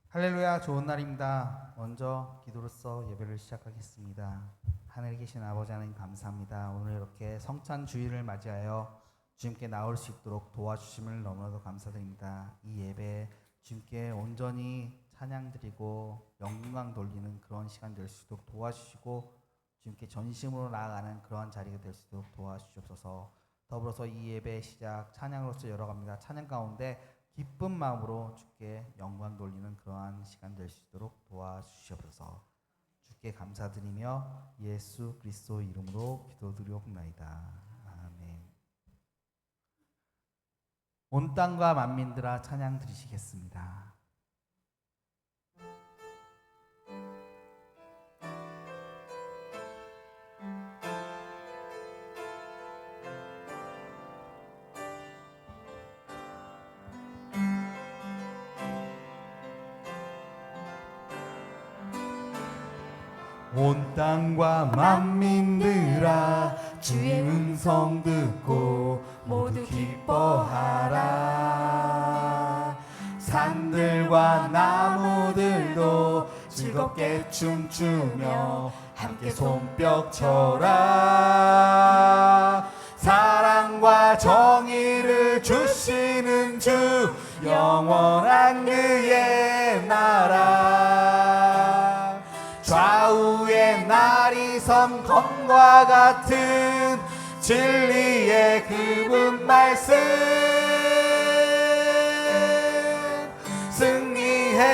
할렐루야, 좋은 날입니다. 먼저 기도로서 예배를 시작하겠습니다. 하늘에 계신 아버지 하나님 감사합니다. 오늘 이렇게 성찬 주일을 맞이하여 주님께 나올 수 있도록 도와주심을 너무나도 감사드립니다. 이 예배 주님께 온전히 찬양 드리고 영광 돌리는 그런 시간 될 수 있도록 도와주시고 주님께 전심으로 나아가는 그러한 자리가 될 수 있도록 도와주시옵소서. 더불어서 이 예배 시작 찬양으로서 열어갑니다. 찬양 가운데 기쁜 마음으로 주께 영광 돌리는 그러한 시간 될 수 있도록 도와주시옵소서. 주께 감사드리며 예수 그리스도 이름으로 기도드리옵나이다. 아멘. 온 땅과 만민들아 찬양 드리시겠습니다. 온 땅과 만민들아 주의 음성 듣고 모두 기뻐하라. 산들과 나무들도 즐겁게 춤추며 함께 손뼉 쳐라. 사랑과 정의를 주시는 주 영원한 그의 나라. 좌우의 날이 선 검과 같은 진리의 그분 말씀 승리해.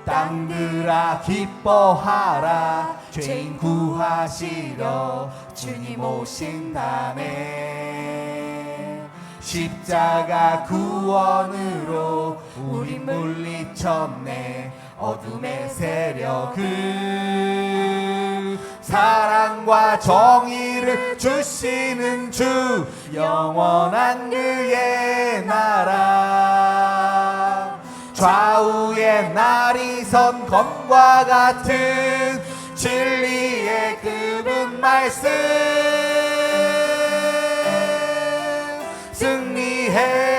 땅들아 기뻐하라. 죄인 구하시려 주님 오신다네. 십자가 구원으로 우린 물리쳤네. 어둠의 세력을 사랑과 정의를 주시는 주 영원한 그의 나라. 좌우의 날이 선 검과 같은 진리의 그분 말씀 승리해.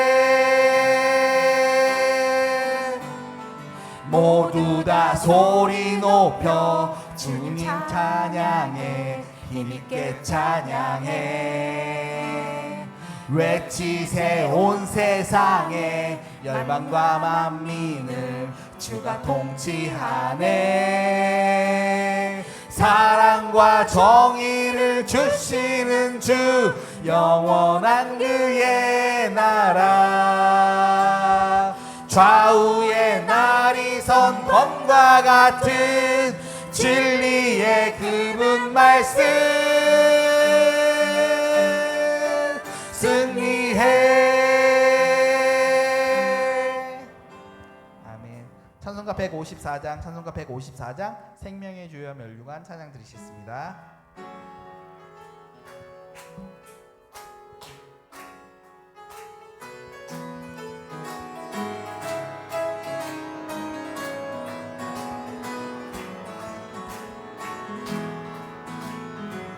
모두 다 소리 높여 주님 찬양해. 힘있게 찬양해. 외치세 온 세상에 열방과 만민을 주가 통치하네. 사랑과 정의를 주시는 주 영원한 그의 나라. 좌우의 날이 선 검과 같은 진리의 그분 말씀 승리해. 아멘. 찬송가 154장, 찬송가 154장 생명의 주여 멸류관 찬양 드리겠습니다.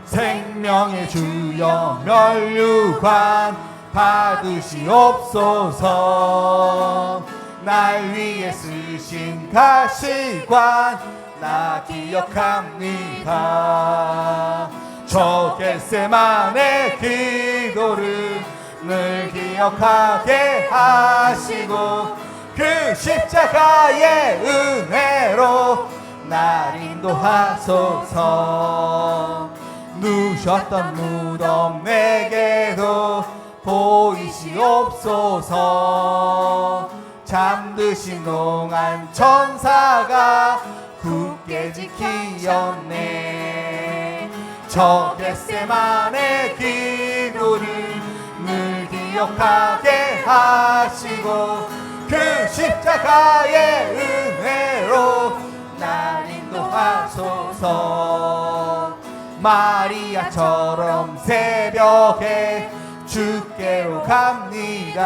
생명의 주여 멸류관 받으시옵소서. 날 위해 쓰신 가시관 나 기억합니다. 저 겟세마네 기도를 늘 기억하게 하시고 그 십자가의 은혜로 날 인도하소서. 누셨던 무덤 내게도 보이시옵소서. 잠드신 동안 천사가 굳게 지키었네. 저 겟세마네 기도를 늘 기억하게 하시고 그 십자가의 은혜로 날 인도하소서. 마리아처럼 새벽에 주께로 갑니다.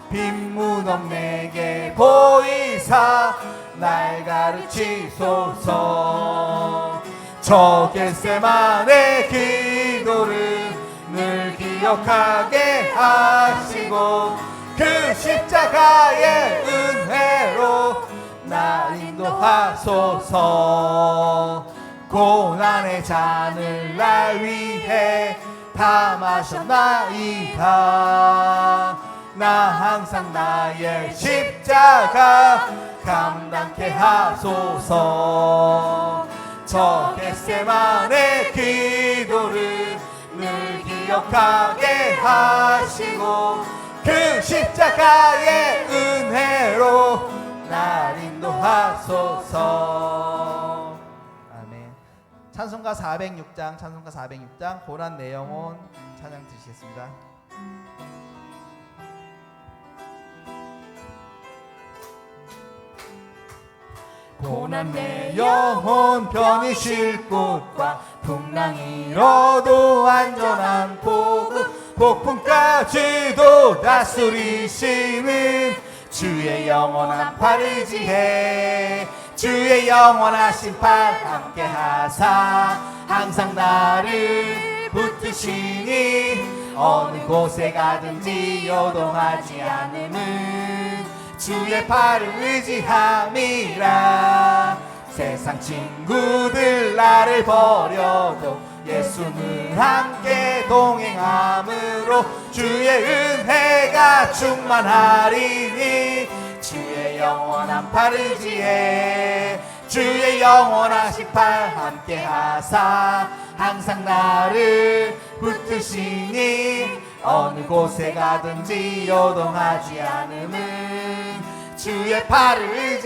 빈 무덤 내게 보이사 날 가르치소서. 저 겟세마네 기도를 늘 기억하게 기억하게 하시고 그 십자가의 은혜로 날 인도하소서. 고난의 잔을 날 위해 다 마셨나이다. 나 항상 나의 십자가 감당케 하소서. 저 겟세마네 기도를 늘 기억하게 하시고 그 십자가의 은혜로 날 인도하소서. 아멘. 찬송가 406장 고난 내 영혼 찬양 드리겠습니다. 고난 내 영혼 편히 쉴 곳과 풍랑이 일어도 안전한 복음 폭풍까지도 다스리시는 주의 영원한 팔을 지해 주의 영원하신 팔 함께 하사 항상 나를 붙드시니 어느 곳에 가든지 요동하지 않음은 주의 팔을 의지함이라. 세상 친구들 나를 버려도 예수는 함께 동행함으로 주의 은혜가 충만하리니 주의 영원한 팔을 지해 주의 영원하신 팔 함께 하사 항상 나를 붙드시니 어느 곳에 가든지 요동하지 않음은 주의 팔을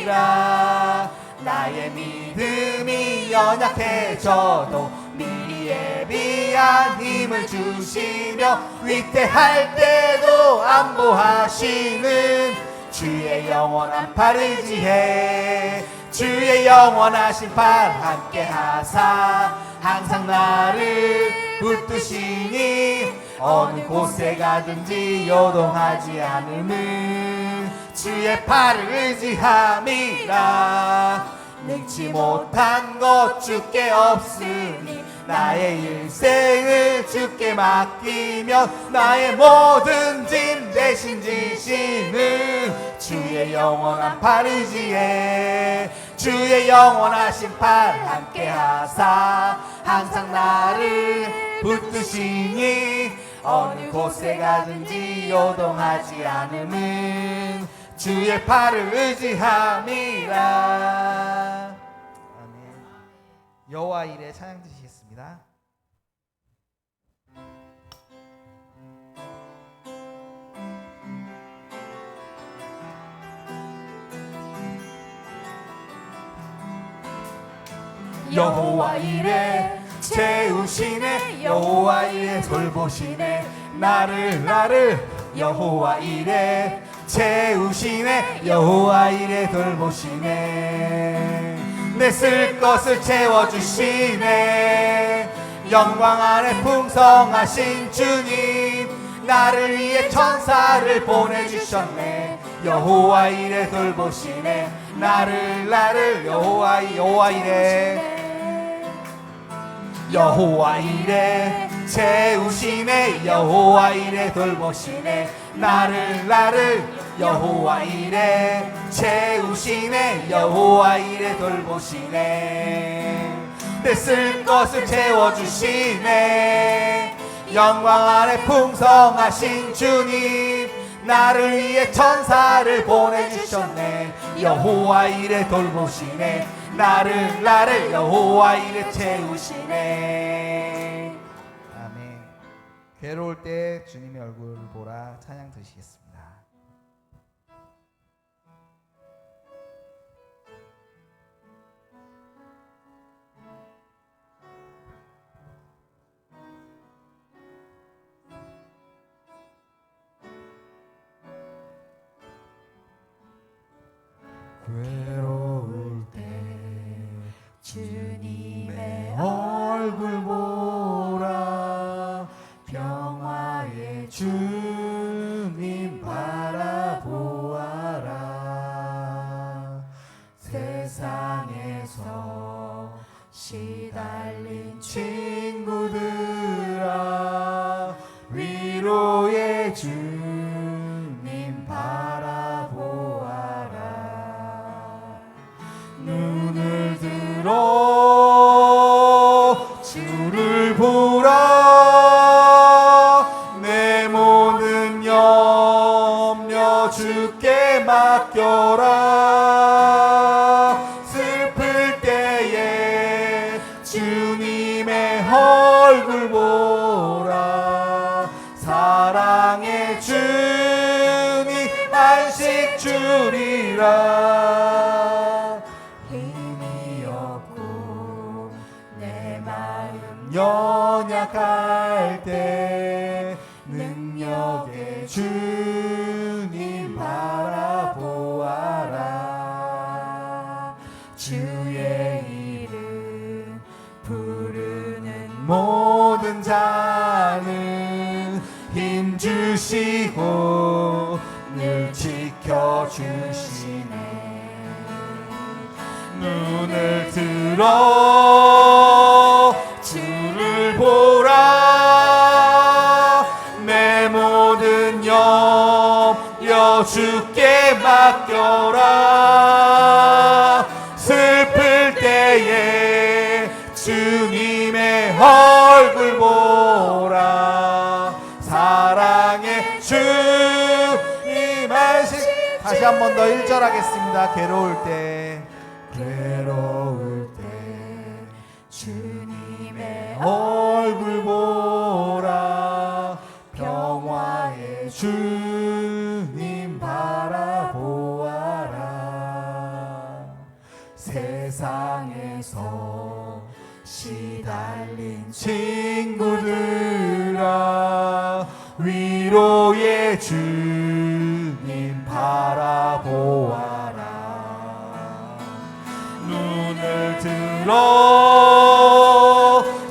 의지함이라. 나의 믿음이 연약해져도 미리 예비한 힘을 주시며 위태할 때도 안보하시는 주의 영원한 팔을 지해 주의 영원하신 팔 함께 하사 항상 나를 붙드시니 어느 곳에 가든지 요동하지 않음은 주의 팔을 의지함이라. 능치 못한 것 주께 없으니 나의 일생을 주께 맡기며 나의 모든 짐 대신 지시는 주의 영원한 팔을 지해 주의 영원하신 팔 함께 하사 항상 나를 붙드시니 어느 곳에 가든지 요동하지 않음은 주의 팔을 의지함이라. 아멘. 여호와 이레 찬양 드리겠습니다. 여호와 이레 채우시네 여호와 이레 돌보시네 나를 여호와 이레 채우시네 여호와 이레 돌보시네 내 쓸 것을 채워주시네 영광 안에 풍성하신 주님 나를 위해 천사를 보내주셨네 여호와 이레 돌보시네 나를 여호와 이레 여호와 이레 채우시네 여호와 이레 돌보시네 나를 여호와 이레 채우시네 여호와 이레 돌보시네 내 쓸 것을 채워주시네 영광 안에 풍성하신 주님 나를 위해 천사를 보내주셨네 여호와 이레 돌보시네 나를 여호와 이레 채우시네. 아멘. 괴로울 때 주님의 얼굴을 보라 찬양 드리시겠습니다. 괴로울 때 주님의 얼굴 보라 평화의 주님 바라보아라 세상에서 시달린 친구들아 맡겨라. 슬플 때에 주님의 얼굴 보라. 사랑의 주님 안식 주리라. 힘이 없고 내 마음 연약할 때 능력의 주님 바라보아라. 주의 이름 부르는 모든 자는 힘 주시고 늘 지켜주시네. 눈을 들어 주를 보라. 내 모든 염려 주께 맡겨라. 슬플 때에 주님의 얼굴 보라. 사랑의 주님 안식. 다시 한 번 더 1절 하겠습니다. 괴로울 때 주님의 얼굴 보라. 평화의 주님 바라보아라. 세상에서 시달린 친구들아 위로의 주님 바라보아라. 눈을 들어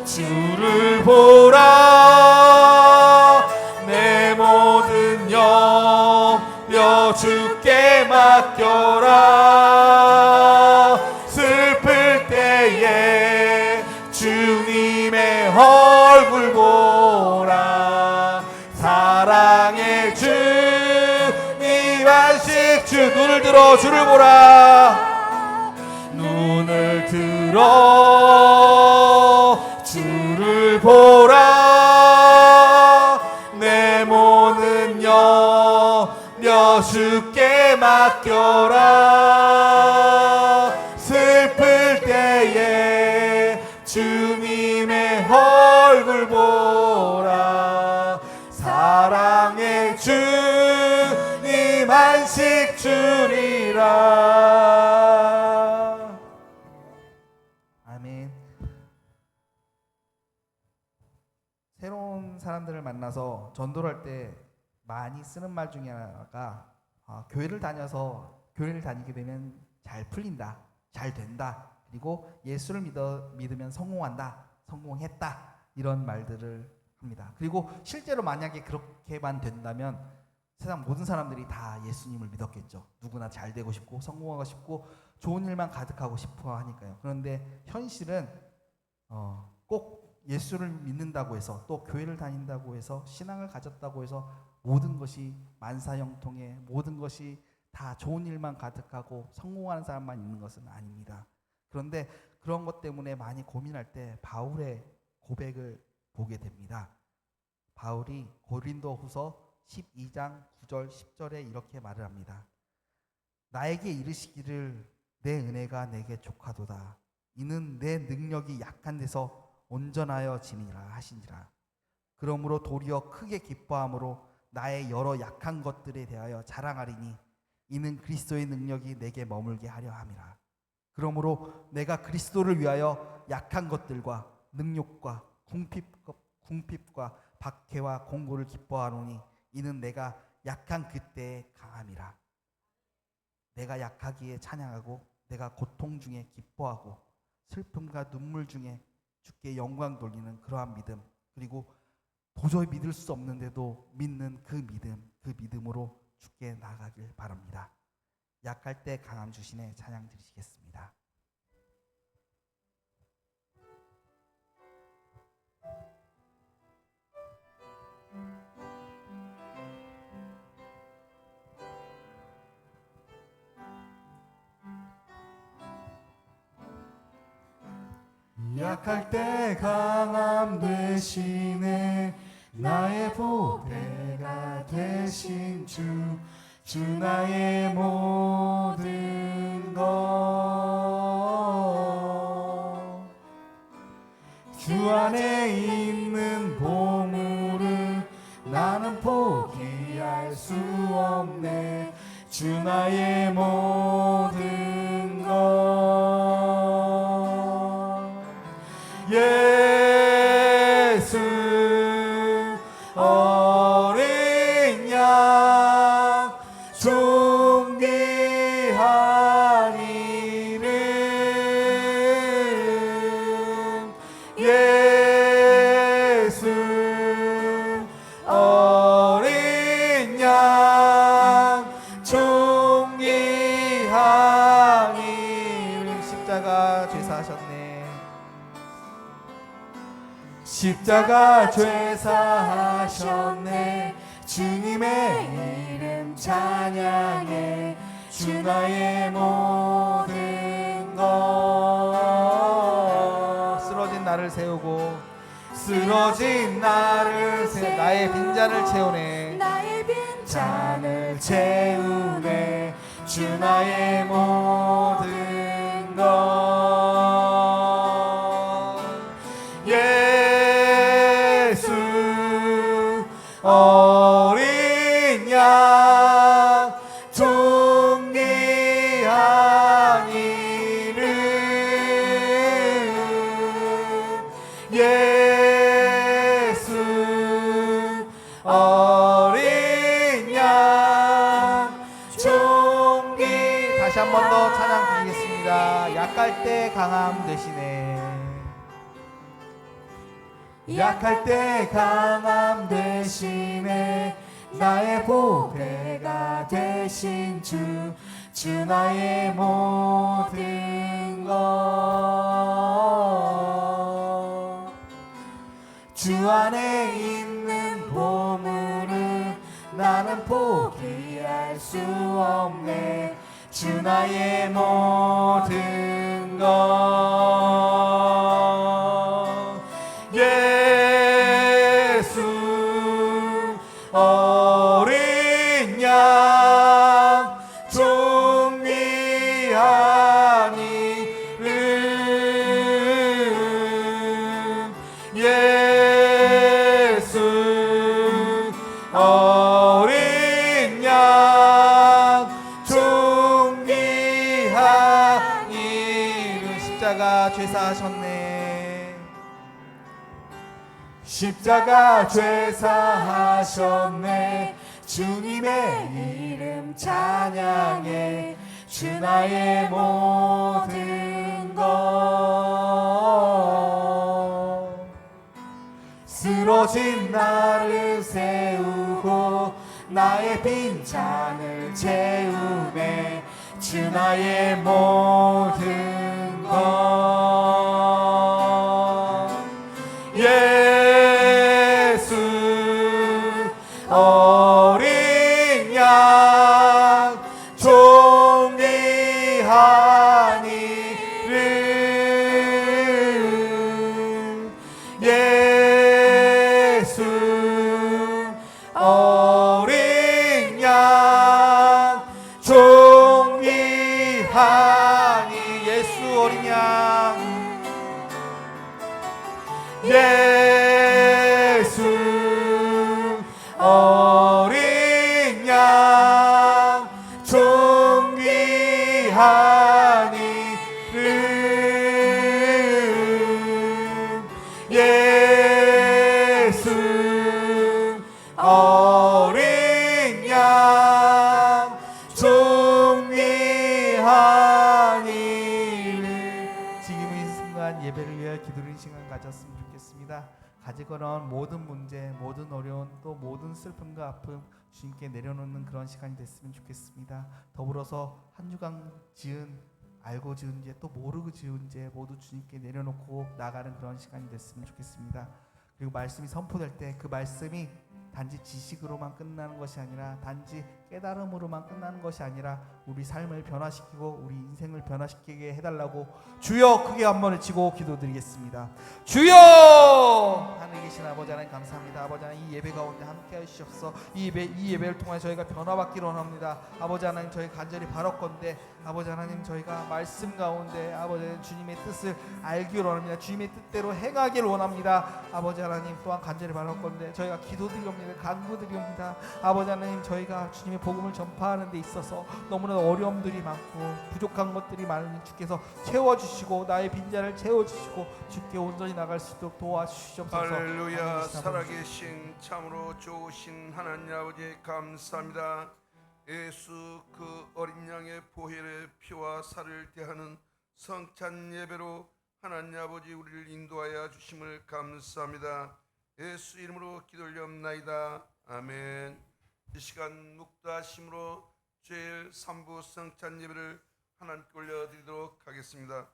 주를 보라. 내 모든 염려 주께 맡겨라. 슬플 때에 주님의 얼굴 보라. 사랑의 주님 안식 주. 눈을 들어 주를 보라. 눈을 들어 주를 보라. 내 모든 염려 주께 맡겨라. 슬플 때에 주님의 얼굴 보라. 사랑의 주님 안식 주리라. 아멘. 새로운 사람들을 만나서 전도를 할 때 많이 쓰는 말 중에 하나가 교회를 다니게 되면 잘 풀린다, 잘 된다, 그리고 예수를 믿으면 성공한다, 성공했다, 이런 말들을 합니다. 그리고 실제로 만약에 그렇게만 된다면 세상 모든 사람들이 다 예수님을 믿었겠죠. 누구나 잘 되고 싶고 성공하고 싶고 좋은 일만 가득하고 싶어 하니까요. 그런데 현실은 꼭 예수를 믿는다고 해서 또 교회를 다닌다고 해서 신앙을 가졌다고 해서 모든 것이 만사형통에 모든 것이 다 좋은 일만 가득하고 성공하는 사람만 있는 것은 아닙니다. 그런데 그런 것 때문에 많이 고민할 때 바울의 고백을 보게 됩니다. 바울이 고린도후서 12장 9절 10절에 이렇게 말을 합니다. 나에게 이르시기를 내 은혜가 내게 족하도다. 이는 내 능력이 약한 데서 온전하여 지니라 하시니라. 그러므로 도리어 크게 기뻐함으로 나의 여러 약한 것들에 대하여 자랑하리니 이는 그리스도의 능력이 내게 머물게 하려 함이라. 그러므로 내가 그리스도를 위하여 약한 것들과 능욕과 궁핍과 박해와 공고를 기뻐하노니 이는 내가 약한 그때에 강함이라. 내가 약하기에 찬양하고 내가 고통 중에 기뻐하고 슬픔과 눈물 중에 주께 영광 돌리는 그러한 믿음, 그리고 도저히 믿을 수 없는데도 믿는 그 믿음으로 주께 나아가길 바랍니다. 약할 때 강함 주시네 찬양 드리시겠습니다. 약할 때 강함 되시네 나의 보배가 되신 주 주 나의 모든 것. 주 안에 있는 보물을 나는 포기할 수 없네. 주 나의 모든 것. 예수 어린 양 존귀한 이름. 예수 어린 양 존귀한 이름. 십자가 죄사하셨네. 십자가 죄사하셨네. 주님의 이름 찬양해. 주 나의 모든 것. 쓰러진 나를 세우고 쓰러진 나를 나의 빈잔을 채우네. 나의 빈잔을 채우네. 주 나의 모든 것. 예수 어린 양 존귀한 이름. 예수 어린 양 존귀. 다시 한 번 더 찬양 드리겠습니다. 약할 때 강함 되시네. 약할 때 강함 되시네. 나의 보배가 되신 주. 주 나의 모든 것. 주 안에 있는 보물을 나는 포기할 수 없네. 주 나의 모든 것. 예수 어린 양 존귀한 이름. 예수 어린 양 존귀한 이름. 십자가 죄사하셨네. 십자가 죄사하셨네. 주님의 이름 찬양해. 주 나의 모든 것. 쓰러진 나를 세우고 나의 빈잔을 채우네. 주 나의 모든 것. 예수 어린 양 존귀한 이름. 예수 어린 양 존귀한 이. 예수 어린 양. 예수 어린 양 존귀한 이름. 예수 어린 양 존귀한 이름. 지금 이 순간 예배를 위해 기도하는 시간 가졌으면 좋겠습니다. 가지고는 모든 문제, 모든 어려움, 또 모든 슬픔과 아픔 주님께 내려놓는 그런 시간이 됐으면 좋겠습니다. 더불어서 한 주간 지은, 알고 지은 죄, 또 모르고 지은 죄 모두 주님께 내려놓고 나가는 그런 시간이 됐으면 좋겠습니다. 그리고 말씀이 선포될 때 그 말씀이 단지 지식으로만 끝나는 것이 아니라, 단지 깨달음으로만 끝나는 것이 아니라 우리 삶을 변화시키고 우리 인생을 변화시키게 해달라고 주여 크게 한번 외치고 기도드리겠습니다. 주여! 하늘에 계신 아버지 하나님 감사합니다. 아버지 하나님 이 예배 가운데 함께 하시옵소서. 이 예배를 통해 저희가 변화받기를 원합니다. 아버지 하나님 저희 간절히 바랄건대 아버지 하나님 저희가 말씀 가운데 아버지 하나님 주님의 뜻을 알기를 원합니다. 주님의 뜻대로 행하기를 원합니다. 아버지 하나님 또한 간절히 바랄건대 저희가 기도드리옵니다. 간구드리옵니다. 아버지 하나님 저희가 주님의 복음을 전파하는 데 있어서 너무나 어려움들이 많고 부족한 것들이 많으니 주께서 채워주시고 나의 빈자를 채워주시고 주께 온전히 나갈 수 있도록 도와주시옵소서. 할렐루야. 살아계신 참으로 좋으신 하나님 아버지 감사합니다. 예수 그 어린 양의 보혈의 피와 살을 대하는 성찬 예배로 하나님 아버지 우리를 인도하여 주심을 감사합니다. 예수 이름으로 기도올리옵나이다. 아멘. 이 시간 묵다심으로 제일 3부 성찬 예배를 하나님께 올려드리도록 하겠습니다.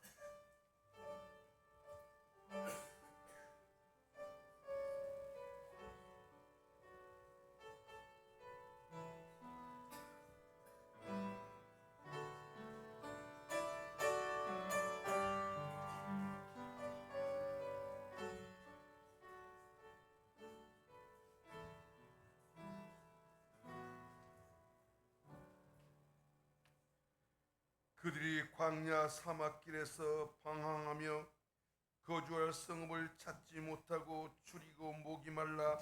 그들이 광야 사막길에서 방황하며 거주할 성읍을 찾지 못하고 줄이고 목이 말라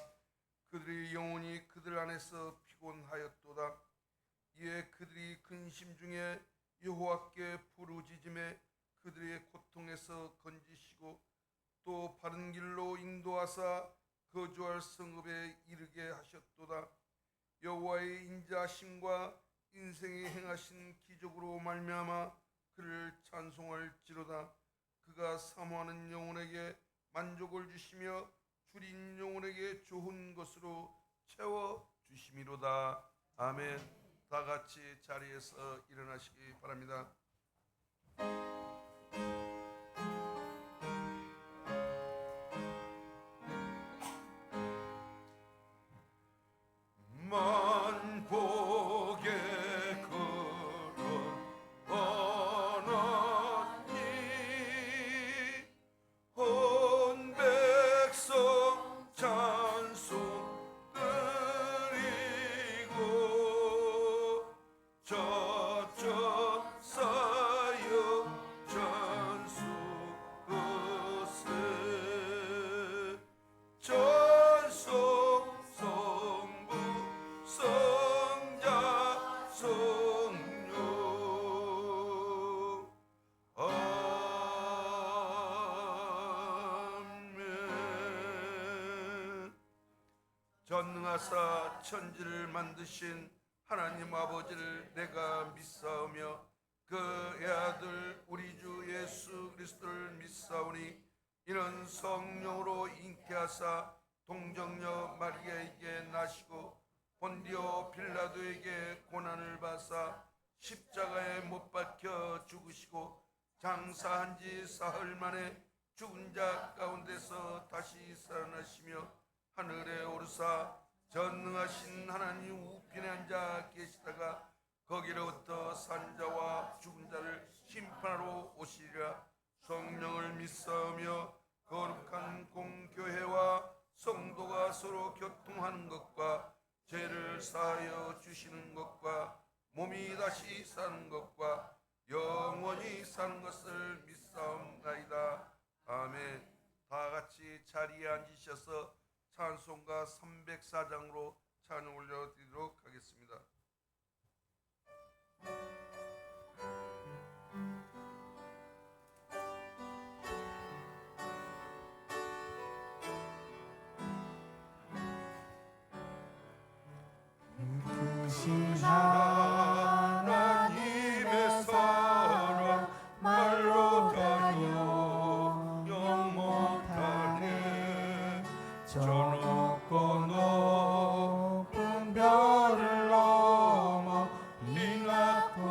그들의 영혼이 그들 안에서 피곤하였도다. 이에 그들이 근심 중에 여호와께 부르짖음에 그들의 고통에서 건지시고 또 바른 길로 인도하사 거주할 성읍에 이르게 하셨도다. 여호와의 인자하심과 인생에 행하신 기적으로 말미암아 그를 찬송할지로다. 그가 사모하는 영혼에게 만족을 주시며 줄인 영혼에게 좋은 것으로 채워 주심이로다. 아멘. 다 같이 자리에서 일어나시기 바랍니다. 만복의 온 백성 찬송 드리고 저쪽 사역 전수 으세 전속 성부 성자 성령 아멘. 전능하사 천지를 만드신 하나님 아버지를 내가 믿사오며 그의 아들 우리 주 예수 그리스도를 믿사오니 이는 성령으로 잉태하사 동정녀 마리아에게 나시고 본디오 빌라도에게 고난을 받사 십자가에 못 박혀 죽으시고 장사한 지 사흘 만에 죽은 자 가운데서 다시 살아나시며 하늘에 오르사 전능하신 하나님 우편에 앉아 계시다가 거기로부터 산자와 죽은 자를 심판하러 오시리라. 성령을 믿사오며 거룩한 공교회와 성도가 서로 교통하는 것과 죄를 사하여 주시는 것과 몸이 다시 사는 것과 영원히 사는 것을 믿사옵나이다. 아멘. 다 같이 자리에 앉으셔서 찬송가 304장으로 찬양 올려드리도록 하겠습니다. 크신 하나님의 사랑 말로 다 영영 못하네. 저 높고 높은 별을 넘어 이 낮고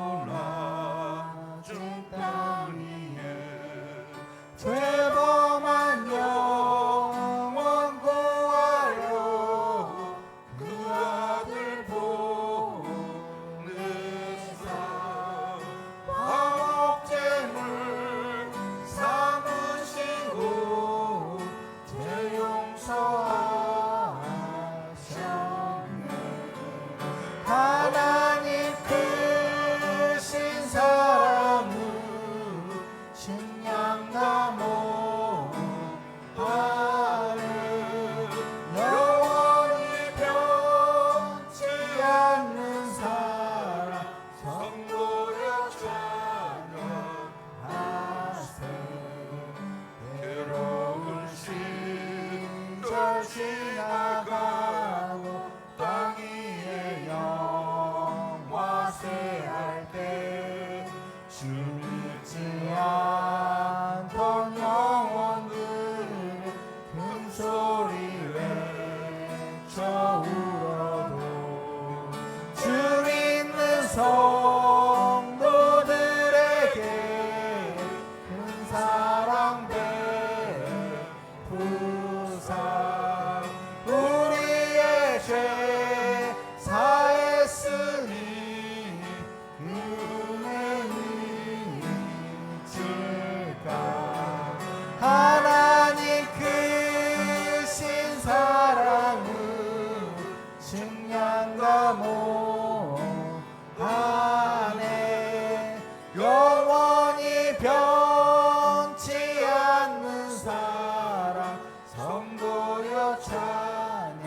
모하네 영원히 변치 않는 사랑 성도여 찬양하세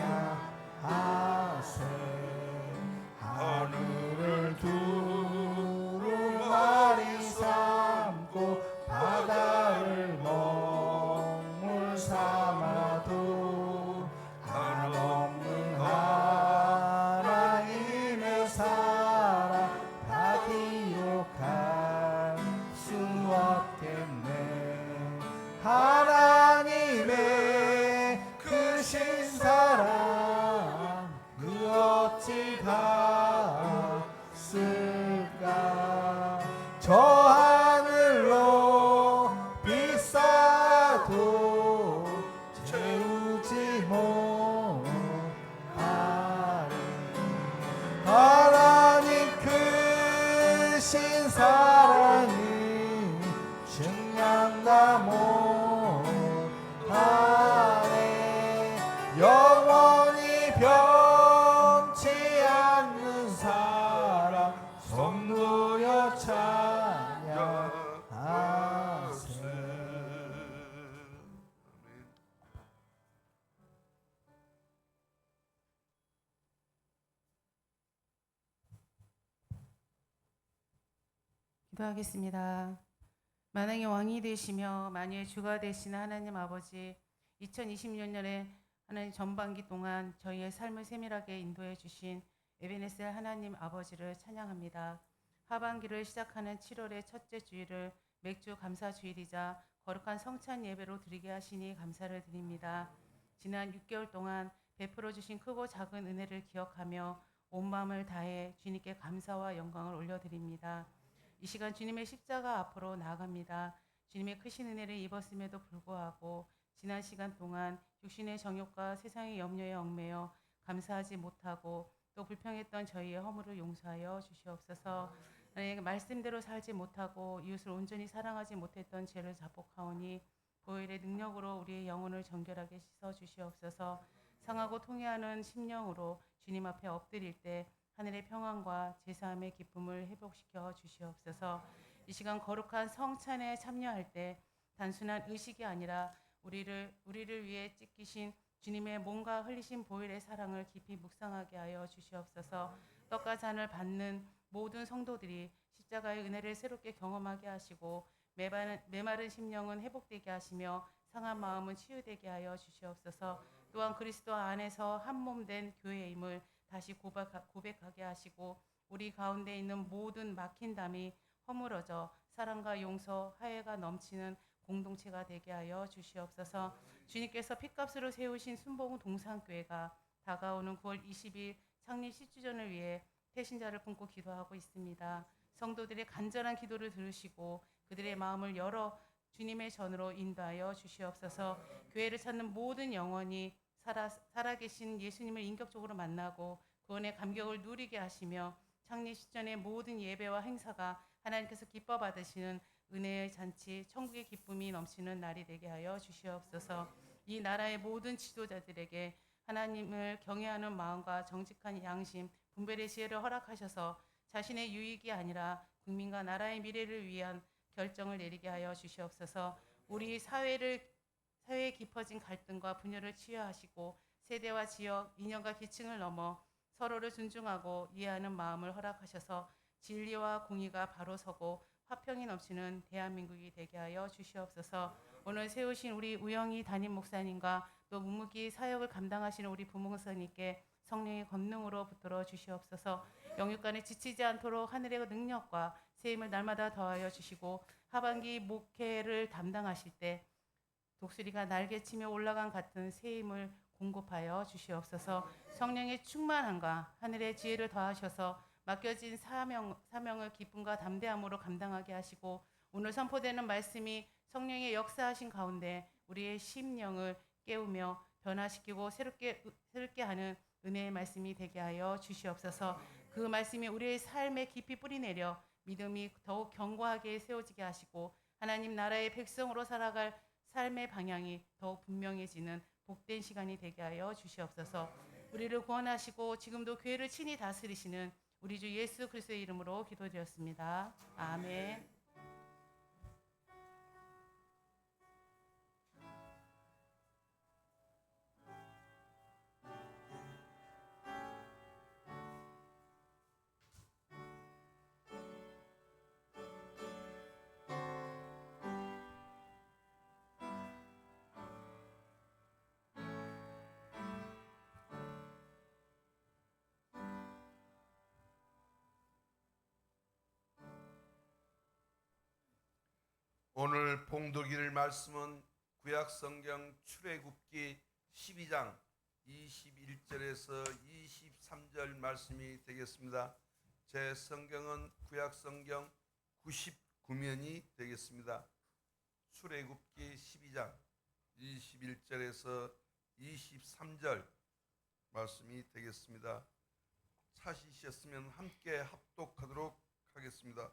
하늘을 두루마리 삼고 바다를 먹물 삼아도 한없는 하나님의 사랑 다 기록할 수 없겠네 하나님의 크신 사랑 그 어찌 갔을까 저 하늘로 비싸도 채우지 못하리 하나님 크신 사랑이 증량다 못하네 영원히 변치 않는 사랑 성도여 찬양하세 기도하겠습니다. 만왕의 왕이 되시며 만유의 주가 되시는 하나님 아버지, 2026년에 하나님 전반기 동안 저희의 삶을 세밀하게 인도해 주신 에베네셀 하나님 아버지를 찬양합니다. 하반기를 시작하는 7월의 첫째 주일을 맥주 감사 주일이자 거룩한 성찬 예배로 드리게 하시니 감사를 드립니다. 지난 6개월 동안 베풀어 주신 크고 작은 은혜를 기억하며 온 마음을 다해 주님께 감사와 영광을 올려드립니다. 이 시간 주님의 십자가 앞으로 나아갑니다. 주님의 크신 은혜를 입었음에도 불구하고 지난 시간 동안 육신의 정욕과 세상의 염려에 얽매여 감사하지 못하고 또 불평했던 저희의 허물을 용서하여 주시옵소서. 말씀대로 살지 못하고 이웃을 온전히 사랑하지 못했던 죄를 자복하오니 보혈의 능력으로 우리의 영혼을 정결하게 씻어 주시옵소서. 상하고 통회하는 심령으로 주님 앞에 엎드릴 때 하늘의 평안과 제사함의 기쁨을 회복시켜 주시옵소서. 이 시간 거룩한 성찬에 참여할 때 단순한 의식이 아니라 우리를 위해 찢기신 주님의 몸과 흘리신 보혈의 사랑을 깊이 묵상하게 하여 주시옵소서. 떡과 잔을 받는 모든 성도들이 십자가의 은혜를 새롭게 경험하게 하시고 메마른 심령은 회복되게 하시며 상한 마음은 치유되게 하여 주시옵소서. 또한 그리스도 안에서 한 몸 된 교회임을 다시 고백하게 하시고 우리 가운데 있는 모든 막힌 담이 허물어져 사랑과 용서, 화해가 넘치는 공동체가 되게 하여 주시옵소서. 주님께서 핏값으로 세우신 순복음 동산교회가 다가오는 9월 20일 창립 10주년을 위해 태신자를 품고 기도하고 있습니다. 성도들의 간절한 기도를 들으시고 그들의 마음을 열어 주님의 전으로 인도하여 주시옵소서. 교회를 찾는 모든 영혼이 살아계신 예수님을 인격적으로 만나고 구원의 감격을 누리게 하시며 창립 시전의 모든 예배와 행사가 하나님께서 기뻐 받으시는 은혜의 잔치, 천국의 기쁨이 넘치는 날이 되게 하여 주시옵소서. 이 나라의 모든 지도자들에게 하나님을 경외하는 마음과 정직한 양심, 분별의 지혜를 허락하셔서 자신의 유익이 아니라 국민과 나라의 미래를 위한 결정을 내리게 하여 주시옵소서. 우리 사회에 깊어진 갈등과 분열을 치유하시고 세대와 지역, 인연과 계층을 넘어 서로를 존중하고 이해하는 마음을 허락하셔서 진리와 공의가 바로 서고 화평이 넘치는 대한민국이 되게 하여 주시옵소서. 오늘 세우신 우리 우영희 담임 목사님과 또 묵묵히 사역을 감당하시는 우리 부목사님께 성령의 권능으로 붙들어 주시옵소서. 영육간에 지치지 않도록 하늘의 능력과 세임을 날마다 더하여 주시고 하반기 목회를 담당하실 때 독수리가 날개치며 올라간 같은 세임을 공급하여 주시옵소서. 성령의 충만함과 하늘의 지혜를 더하셔서 맡겨진 사명을 기쁨과 담대함으로 감당하게 하시고 오늘 선포되는 말씀이 성령의 역사하신 가운데 우리의 심령을 깨우며 변화시키고 새롭게 하는 은혜의 말씀이 되게 하여 주시옵소서. 그 말씀이 우리의 삶에 깊이 뿌리내려 믿음이 더욱 견고하게 세워지게 하시고 하나님 나라의 백성으로 살아갈 삶의 방향이 더욱 분명해지는 복된 시간이 되게 하여 주시옵소서. 우리를 구원하시고 지금도 교회를 친히 다스리시는 우리 주 예수 그리스도의 이름으로 기도드렸습니다. 아멘. 오늘 봉독일 말씀은 구약성경 출애굽기 12장 21절에서 23절 말씀이 되겠습니다. 제 성경은 구약성경 99면이 되겠습니다. 출애굽기 12장 21절에서 23절 말씀이 되겠습니다. 찾으셨으면 함께 합독하도록 하겠습니다.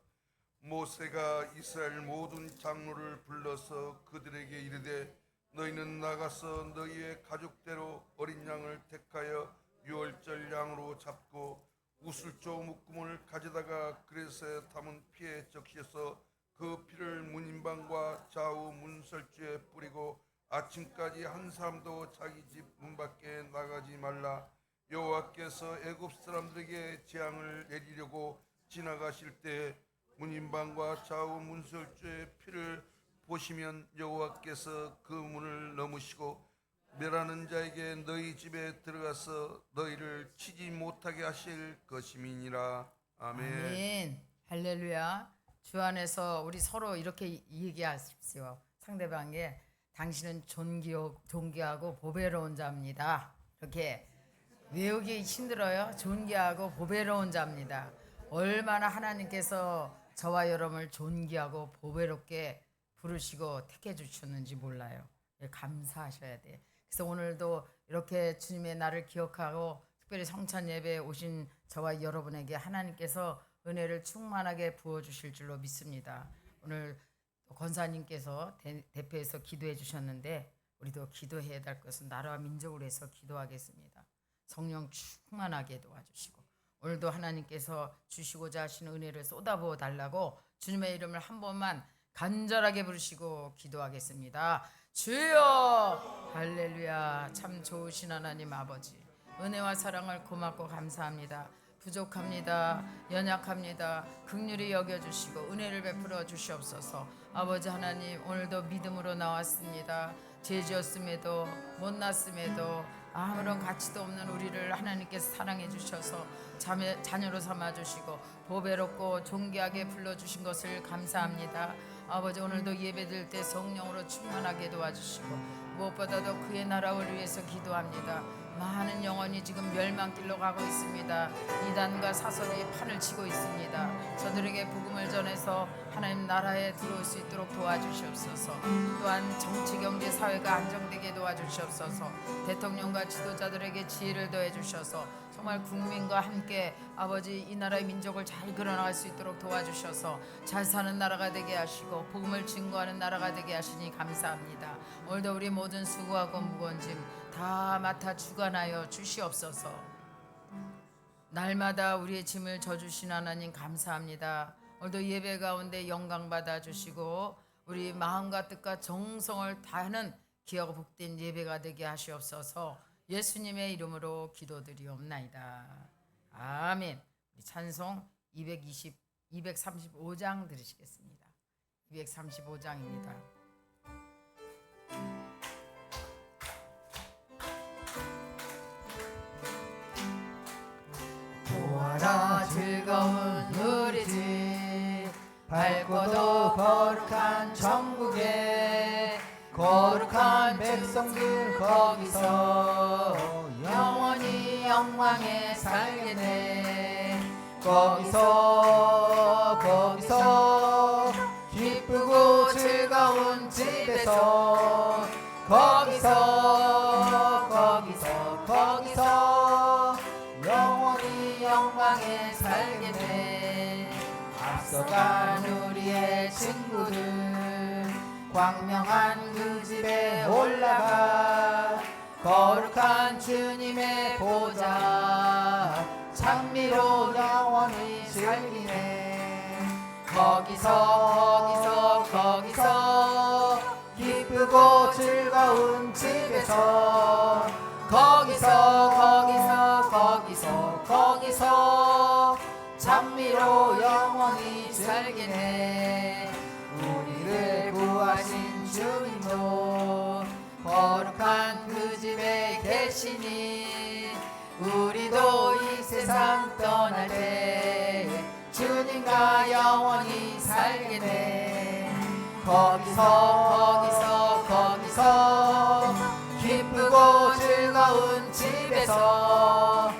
모세가 이스라엘 모든 장로를 불러서 그들에게 이르되 너희는 나가서 너희의 가족대로 어린 양을 택하여 유월절 양으로 잡고 우슬조 묶음을 가져다가 그릇에 담은 피에 적셔서 그 피를 문인방과 좌우 문설주에 뿌리고 아침까지 한 사람도 자기 집 문 밖에 나가지 말라. 여호와께서 애굽 사람들에게 재앙을 내리려고 지나가실 때 문인방과 좌우 문설주의 피를 보시면 여호와께서 그 문을 넘으시고 멸하는 자에게 너희 집에 들어가서 너희를 치지 못하게 하실 것임이니라. 아멘. 아멘. 할렐루야. 주 안에서 우리 서로 이렇게 얘기하십시오. 상대방에게 당신은 존귀하고 보배로운 자입니다. 이렇게 외우기 힘들어요. 존귀하고 보배로운 자입니다. 얼마나 하나님께서 저와 여러분을 존귀하고 보배롭게 부르시고 택해 주셨는지 몰라요. 감사하셔야 돼. 그래서 오늘도 이렇게 주님의 날을 기억하고 특별히 성찬 예배에 오신 저와 여러분에게 하나님께서 은혜를 충만하게 부어주실 줄로 믿습니다. 오늘 권사님께서 대표해서 기도해 주셨는데 우리도 기도해야 될 것은 나라와 민족을 위해서 기도하겠습니다. 성령 충만하게 도와주시고 오늘도 하나님께서 주시고자 하시는 은혜를 쏟아부어 달라고 주님의 이름을 한 번만 간절하게 부르시고 기도하겠습니다. 주여 할렐루야. 참 좋으신 하나님 아버지, 은혜와 사랑을 고맙고 감사합니다. 부족합니다. 연약합니다. 긍휼히 여겨주시고 은혜를 베풀어 주시옵소서. 아버지 하나님, 오늘도 믿음으로 나왔습니다. 죄지었음에도 못났음에도 아무런 가치도 없는 우리를 하나님께서 사랑해 주셔서 자녀로 삼아주시고 보배롭고 존귀하게 불러주신 것을 감사합니다. 아버지, 오늘도 예배드릴 때 성령으로 충만하게 도와주시고 무엇보다도 그의 나라를 위해서 기도합니다. 많은 영혼이 지금 멸망길로 가고 있습니다. 이단과 사설이 판을 치고 있습니다. 저들에게 복음을 전해서 하나님 나라에 들어올 수 있도록 도와주시옵소서. 또한 정치, 경제, 사회가 안정되게 도와주시옵소서. 대통령과 지도자들에게 지혜를 더해 주셔서 정말 국민과 함께 아버지 이 나라의 민족을 잘 그려나갈 수 있도록 도와주셔서 잘 사는 나라가 되게 하시고 복음을 증거하는 나라가 되게 하시니 감사합니다. 오늘도 우리 모든 수고하고 무거운 짐 다 맡아 주관하여 주시옵소서. 날마다 우리의 짐을 져주신 하나님 감사합니다. 오늘도 예배 가운데 영광 받아 주시고 우리 마음과 뜻과 정성을 다하는 귀하고 복된 예배가 되게 하시옵소서. 예수님의 이름으로 기도드리옵나이다. 아멘. 우리 찬송 235장 들으시겠습니다. 235장입니다. 보아라 즐거운 우리 집, 밝고도 거룩한 천국에 거룩한 백성들 거기서 영원히 영광에 살겠네. 거기서 기쁘고 즐거운 집에서 거기서 영원히 영광에 살겠네. 앞서간 우리의 친구들 광명한 그 집에 올라가 거룩한 주님의 보좌 찬미로 영원히 즐기네. 거기서 기쁘고 즐거운 집에서 거기서 찬미로 영원히 살기네. 우리를 구하신 주님도 거룩한 그 집에 계시니 우리도 이 세상 떠날 때 주님과 영원히 살기네. 거기서 기쁘고 즐거운 집에서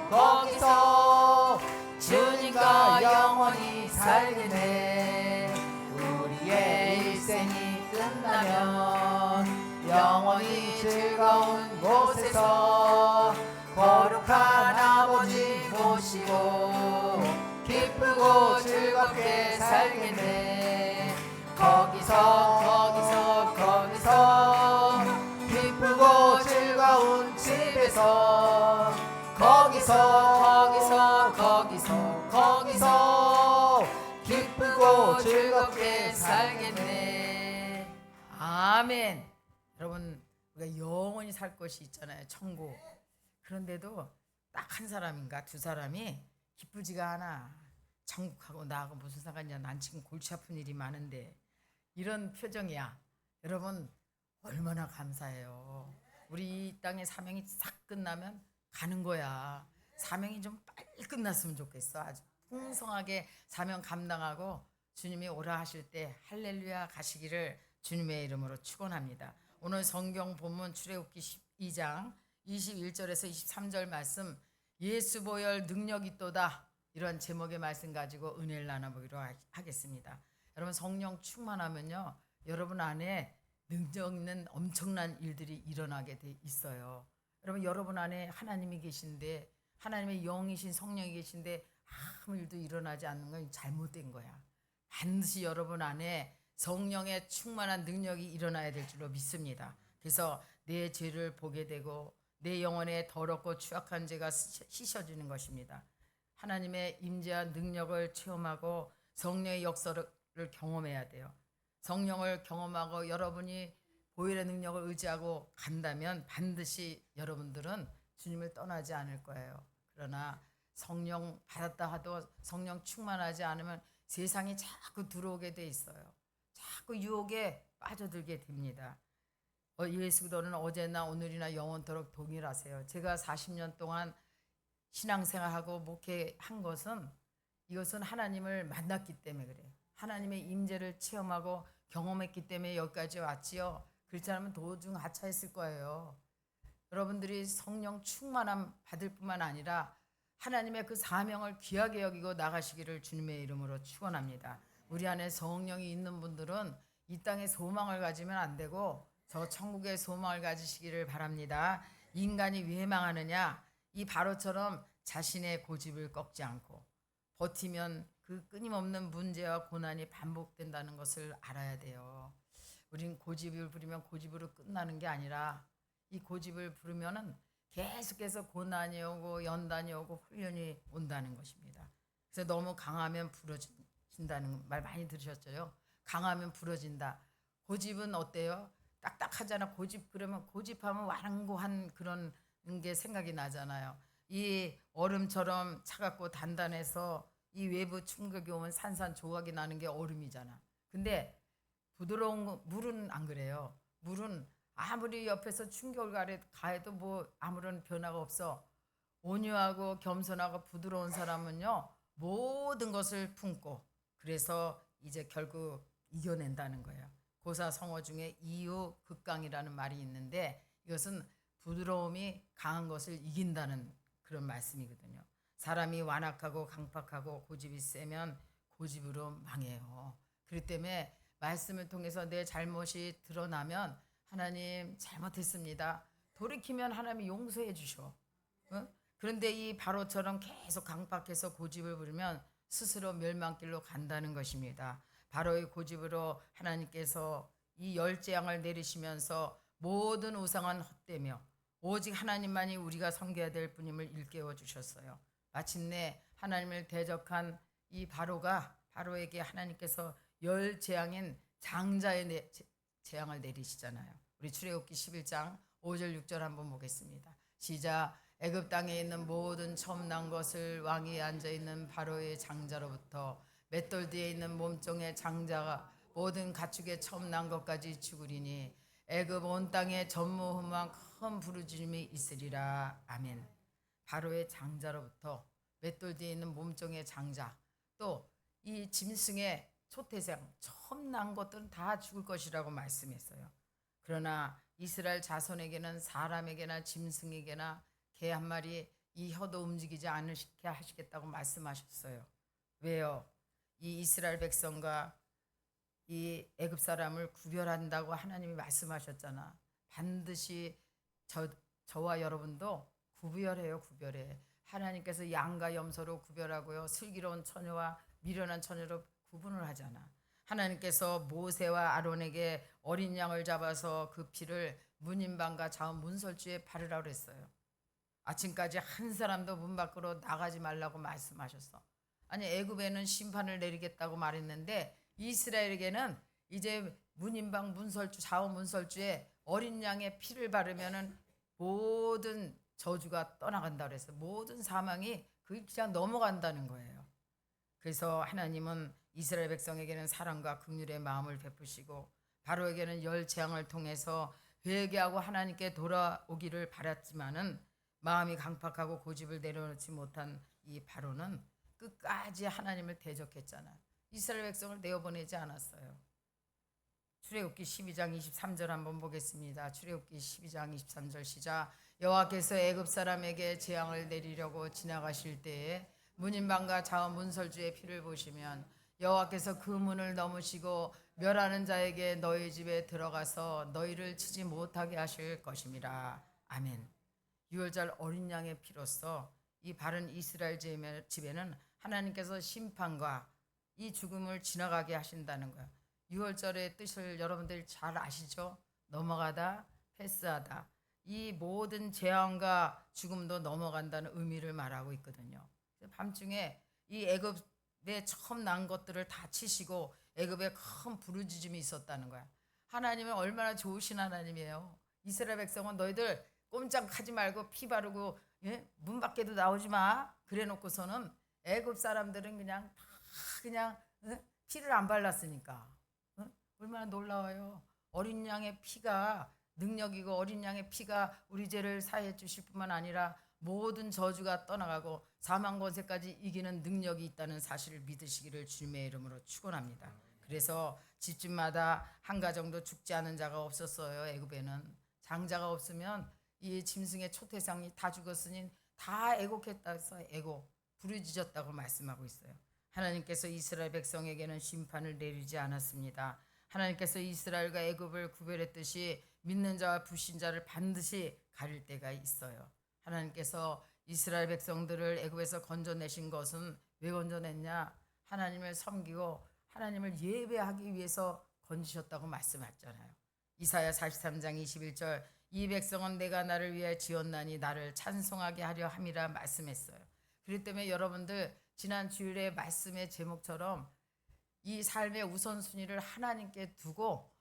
거기서 주님과 영원히 살기네. 우리의 일생이 끝나면 영원히 즐거운 곳에서 거룩한 아버지 모시고 기쁘고 즐겁게 살겠네. 거기서 기쁘고 즐거운 집에서 거기서 기쁘고 즐겁게 살겠네. 아멘. 여러분, 우리가 영원히 살 것이 있잖아요. 천국. 그런데도 딱 한 사람인가 두 사람이 기쁘지가 않아. 천국하고 나하고 무슨 상관이야. 난 지금 골치 아픈 일이 많은데. 이런 표정이야. 여러분, 얼마나 감사해요. 우리 이 땅의 사명이 싹 끝나면 가는 거야. 사명이 좀 빨리 끝났으면 좋겠어. 아주 풍성하게 사명 감당하고 주님이 오라 하실 때 할렐루야 가시기를 주님의 이름으로 축원합니다. 오늘 성경 본문 출애굽기 12장 21절에서 23절 말씀, 예수 보혈 능력이 있도다, 이런 제목의 말씀 가지고 은혜를 나눠보기로 하겠습니다. 여러분, 성령 충만하면요, 여러분 안에 능력 있는 엄청난 일들이 일어나게 돼 있어요. 여러분 안에 하나님이 계신데, 하나님의 영이신 성령이 계신데 아무 일도 일어나지 않는 건 잘못된 거야. 반드시 여러분 안에 성령의 충만한 능력이 일어나야 될 줄로 믿습니다. 그래서 내 죄를 보게 되고 내 영혼의 더럽고 추악한 죄가 씻어지는 것입니다. 하나님의 임재한 능력을 체험하고 성령의 역사를 경험해야 돼요. 성령을 경험하고 여러분이 보혈의 능력을 의지하고 간다면 반드시 여러분들은 주님을 떠나지 않을 거예요. 그러나 성령 받았다 하도 성령 충만하지 않으면 세상이 자꾸 들어오게 돼 있어요. 자꾸 유혹에 빠져들게 됩니다. 예수 그리스도는 어제나 오늘이나 영원토록 동일하세요. 제가 40년 동안 신앙생활하고 목회한 것은, 이것은 하나님을 만났기 때문에 그래요. 하나님의 임재를 체험하고 경험했기 때문에 여기까지 왔지요. 그렇지 않으면 도중 하차했을 거예요. 여러분들이 성령 충만함 받을 뿐만 아니라 하나님의 그 사명을 귀하게 여기고 나가시기를 주님의 이름으로 축원합니다. 우리 안에 성령이 있는 분들은 이 땅에 소망을 가지면 안 되고 저 천국의 소망을 가지시기를 바랍니다. 인간이 왜 망하느냐? 이 바로처럼 자신의 고집을 꺾지 않고 버티면 그 끊임없는 문제와 고난이 반복된다는 것을 알아야 돼요. 우린 고집을 부리면 고집으로 끝나는 게 아니라 이 고집을 부르면은 계속해서 고난이 오고 연단이 오고 훈련이 온다는 것입니다. 그래서 너무 강하면 부러진다는 말 많이 들으셨죠? 강하면 부러진다. 고집은 어때요? 딱딱하잖아. 그러면 고집하면 완고한 그런 게 생각이 나잖아요. 이 얼음처럼 차갑고 단단해서 이 외부 충격이 오면 산산조각이 나는 게 얼음이잖아. 근데 부드러운 물은 안 그래요. 물은 아무리 옆에서 충격을 가해도 뭐 아무런 변화가 없어. 온유하고 겸손하고 부드러운 사람은요, 모든 것을 품고 그래서 이제 결국 이겨낸다는 거예요. 고사성어 중에 이유극강이라는 말이 있는데 이것은 부드러움이 강한 것을 이긴다는 그런 말씀이거든요. 사람이 완악하고 강팍하고 고집이 세면 고집으로 망해요. 그렇기 때문에 말씀을 통해서 내 잘못이 드러나면 하나님 잘못했습니다. 돌이키면 하나님이 용서해 주셔. 그런데 이 바로처럼 계속 강팍해서 고집을 부리면 스스로 멸망길로 간다는 것입니다. 바로의 고집으로 하나님께서 이 열재앙을 내리시면서 모든 우상은 헛되며 오직 하나님만이 우리가 섬겨야 될 분임을 일깨워 주셨어요. 마침내 하나님을 대적한 이 바로에게 하나님께서 열재앙인 장자의 재앙을 내리시잖아요. 우리 출애굽기 11장 5절 6절 한번 보겠습니다. 시작. 애굽 땅에 있는 모든 처음 난 것을 왕위에 앉아 있는 바로의 장자로부터 맷돌 뒤에 있는 몸종의 장자가 모든 가축의 처음 난 것까지 죽으리니 애굽 온 땅에 전무후무한 큰 부르짖음이 있으리라. 아멘. 바로의 장자로부터 맷돌 뒤에 있는 몸종의 장자, 또 이 짐승의 초태생 처음 난 것들은 다 죽을 것이라고 말씀했어요. 그러나 이스라엘 자손에게는 사람에게나 짐승에게나 개 한 마리 이 혀도 움직이지 않으시게 하시겠다고 말씀하셨어요. 왜요? 이 이스라엘 백성과 이 애굽 사람을 구별한다고 하나님이 말씀하셨잖아. 반드시 저와 여러분도 구별해요. 구별해. 하나님께서 양과 염소로 구별하고요. 슬기로운 처녀와 미련한 처녀로 구분을 하잖아. 하나님께서 모세와 아론에게 어린 양을 잡아서 그 피를 문인방과 자원 문설주에 바르라고 그랬어요. 아침까지 한 사람도 문 밖으로 나가지 말라고 말씀하셨어. 아니 애굽에는 심판을 내리겠다고 말했는데 이스라엘에게는 이제 문인방 문설주 자원 문설주에 어린 양의 피를 바르면은 모든 저주가 떠나간다 그랬어요. 모든 사망이 그냥 넘어간다는 거예요. 그래서 하나님은 이스라엘 백성에게는 사랑과 긍휼의 마음을 베푸시고 바로에게는 열재앙을 통해서 회개하고 하나님께 돌아오기를 바랐지만은 마음이 강팍하고 고집을 내려놓지 못한 이 바로는 끝까지 하나님을 대적했잖아요. 이스라엘 백성을 내어보내지 않았어요. 출애굽기 12장 23절 한번 보겠습니다. 출애굽기 12장 23절 시작. 여호와께서 애굽 사람에게 재앙을 내리려고 지나가실 때에 문인방과 자원 문설주의 피를 보시면 여호와께서 그 문을 넘으시고 멸하는 자에게 너희 집에 들어가서 너희를 치지 못하게 하실 것임이라. 아멘. 6월절 어린 양의 피로써 이 바른 이스라엘 집에는 하나님께서 심판과 이 죽음을 지나가게 하신다는 거예요. 6월절의 뜻을 여러분들 잘 아시죠? 넘어가다, 패스하다. 이 모든 재앙과 죽음도 넘어간다는 의미를 말하고 있거든요. 밤중에 이 애굽에 처음 난 것들을 다 치시고 애굽에 큰 부르짖음이 있었다는 거야. 하나님은 얼마나 좋으신 하나님이에요. 이스라엘 백성은 너희들 꼼짝하지 말고 피 바르고 문 밖에도 나오지 마. 그래 놓고서는 애굽 사람들은 그냥 피를 안 발랐으니까 얼마나 놀라워요. 어린 양의 피가 능력이고 어린 양의 피가 우리 죄를 사해 주실 뿐만 아니라 모든 저주가 떠나가고 사망 권세까지 이기는 능력이 있다는 사실을 믿으시기를 주님의 이름으로 축원합니다. 그래서 집집마다 한 가정도 죽지 않은 자가 없었어요. 애굽에는 장자가 없으면 이 짐승의 초태상이 다 죽었으니 다 애곡했다 해서 애곡 부르짖었다고 말씀하고 있어요. 하나님께서 이스라엘 백성에게는 심판을 내리지 않았습니다. 하나님께서 이스라엘과 애굽을 구별했듯이 믿는 자와 불신자를 반드시 가릴 때가 있어요. 하나님께서 이스라엘 백성들을 애굽에서 건져내신 것은 왜 건져냈냐? 하나님을 섬기고 하나님을 예배하기 위해서 건지셨다고 말씀하셨잖아요. 이사야 43장 21절 이 백성은 내가 나를 위해 지었나니 나를 찬송하게 하려 함이라 말씀했어요. 그렇기 때문에 여러분들 지난 주일의 말씀의 제목처럼 이 삶의 우선순위를 하나님께 두고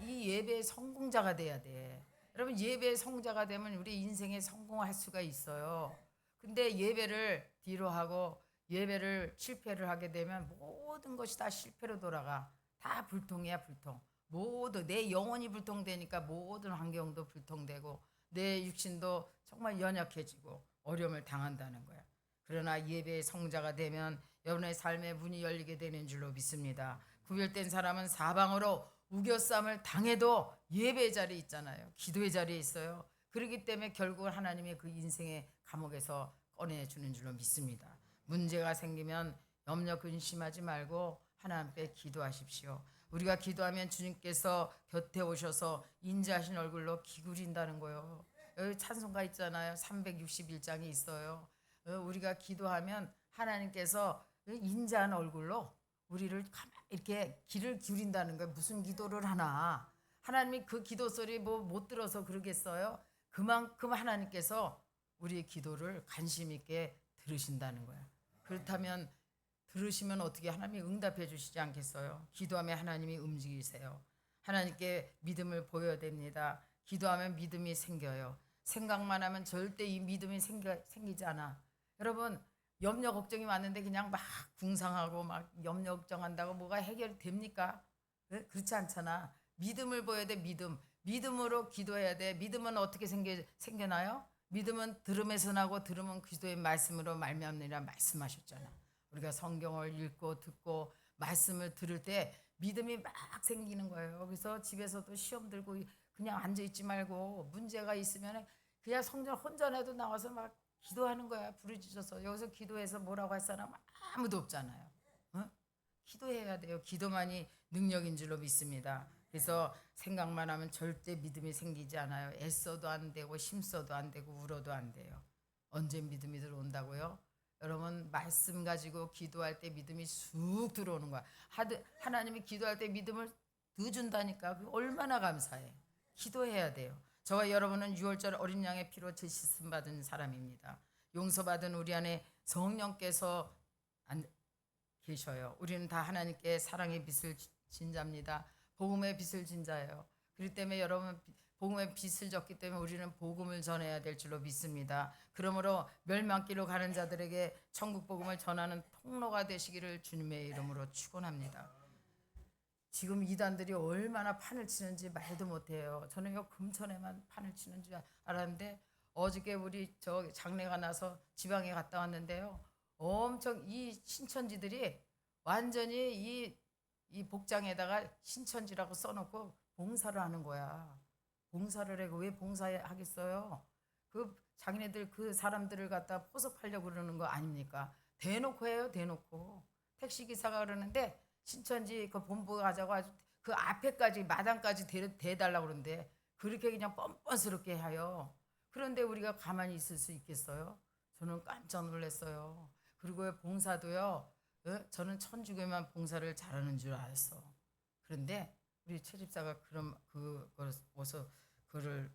이 예배의 성공자가 돼야 돼. 여러분 예배의 성자가 되면 우리 인생에 성공할 수가 있어요. 근데 예배를 뒤로 하고 예배를 실패를 하게 되면 모든 것이 다 실패로 돌아가. 다 불통이야 불통. 모두 내 영혼이 불통되니까 모든 환경도 불통되고 내 육신도 정말 연약해지고 어려움을 당한다는 거야. 그러나 예배의 성자가 되면 여러분의 삶의 문이 열리게 되는 줄로 믿습니다. 구별된 사람은 사방으로 우겨쌈을 당해도 예배의 자리에 있잖아요. 기도의 자리에 있어요. 그렇기 때문에 결국은 하나님의 그 인생의 감옥에서 꺼내주는 줄로 믿습니다. 문제가 생기면 염려 근심하지 말고 하나님께 기도하십시오. 우리가 기도하면 주님께서 곁에 오셔서 인자하신 얼굴로 기울인다는 거예요. 여기 찬송가 있잖아요. 361장이 있어요. 우리가 기도하면 하나님께서 인자한 얼굴로 우리를 이렇게 귀를 기울인다는 거예요. 무슨 기도를 하나 하나님이 그 기도 소리 뭐 못 들어서 그러겠어요? 그만큼 하나님께서 우리의 기도를 관심 있게 들으신다는 거야. 그렇다면 들으시면 어떻게 하나님이 응답해 주시지 않겠어요? 기도하면 하나님이 움직이세요. 하나님께 믿음을 보여야 됩니다. 기도하면 믿음이 생겨요. 생각만 하면 절대 이 믿음이 생기지 않아. 여러분 염려 걱정이 많은데 그냥 막 궁상하고 막 염려 걱정한다고 뭐가 해결됩니까? 그렇지 않잖아. 믿음을 보여야 돼. 믿음으로 기도해야 돼. 믿음은 어떻게 생겨나요? 믿음은 들음에서 나고 들음은 기도의 말씀으로 말미암느니라 말씀하셨잖아. 우리가 성경을 읽고 듣고 말씀을 들을 때 믿음이 막 생기는 거예요. 그래서 집에서도 시험 들고 그냥 앉아 있지 말고 문제가 있으면 그냥 성전 혼전에도 나와서 막 기도하는 거야. 부르짖어서. 여기서 기도해서 뭐라고 할 사람 아무도 없잖아요. 어? 기도해야 돼요. 기도만이 능력인 줄로 믿습니다. 그래서 생각만 하면 절대 믿음이 생기지 않아요. 애써도 안 되고 힘써도 안 되고 울어도 안 돼요. 언제 믿음이 들어온다고요? 여러분 말씀 가지고 기도할 때 믿음이 쑥 들어오는 거야. 하나님이 기도할 때 믿음을 더 준다니까. 얼마나 감사해. 기도해야 돼요. 저와 여러분은 6월절 어린 양의 피로 제시씀 받은 사람입니다. 용서받은 우리 안에 성령께서 계셔요. 우리는 다 하나님께 사랑의 빛을 진 자입니다. 복음의 빛을 진 자예요. 그렇기 때문에 여러분 복음의 빛을 졌기 때문에 우리는 복음을 전해야 될 줄로 믿습니다. 그러므로 멸망길로 가는 자들에게 천국 복음을 전하는 통로가 되시기를 주님의 이름으로 축원합니다. 지금 이단들이 얼마나 판을 치는지 말도 못해요. 저는 요 금천에만 판을 치는 줄 알았는데 어저께 우리 저 장례가 나서 지방에 갔다 왔는데요. 엄청 이 신천지들이 완전히 이 복장에다가 신천지라고 써놓고 봉사를 하는 거야. 봉사를 해고 왜 봉사하겠어요? 그 자기네들 그 사람들을 갖다 포섭하려고 그러는 거 아닙니까? 대놓고 해요, 대놓고. 택시기사가 그러는데 신천지 그 본부 가자고 아주 그 앞에까지 마당까지 대달라고 그러는데 그렇게 그냥 뻔뻔스럽게 해요. 그런데 우리가 가만히 있을 수 있겠어요? 저는 깜짝 놀랐어요. 그리고 봉사도요. 저는 천주교만 봉사를 잘하는 줄 알았어. 그런데 우리 최 집사가 그거를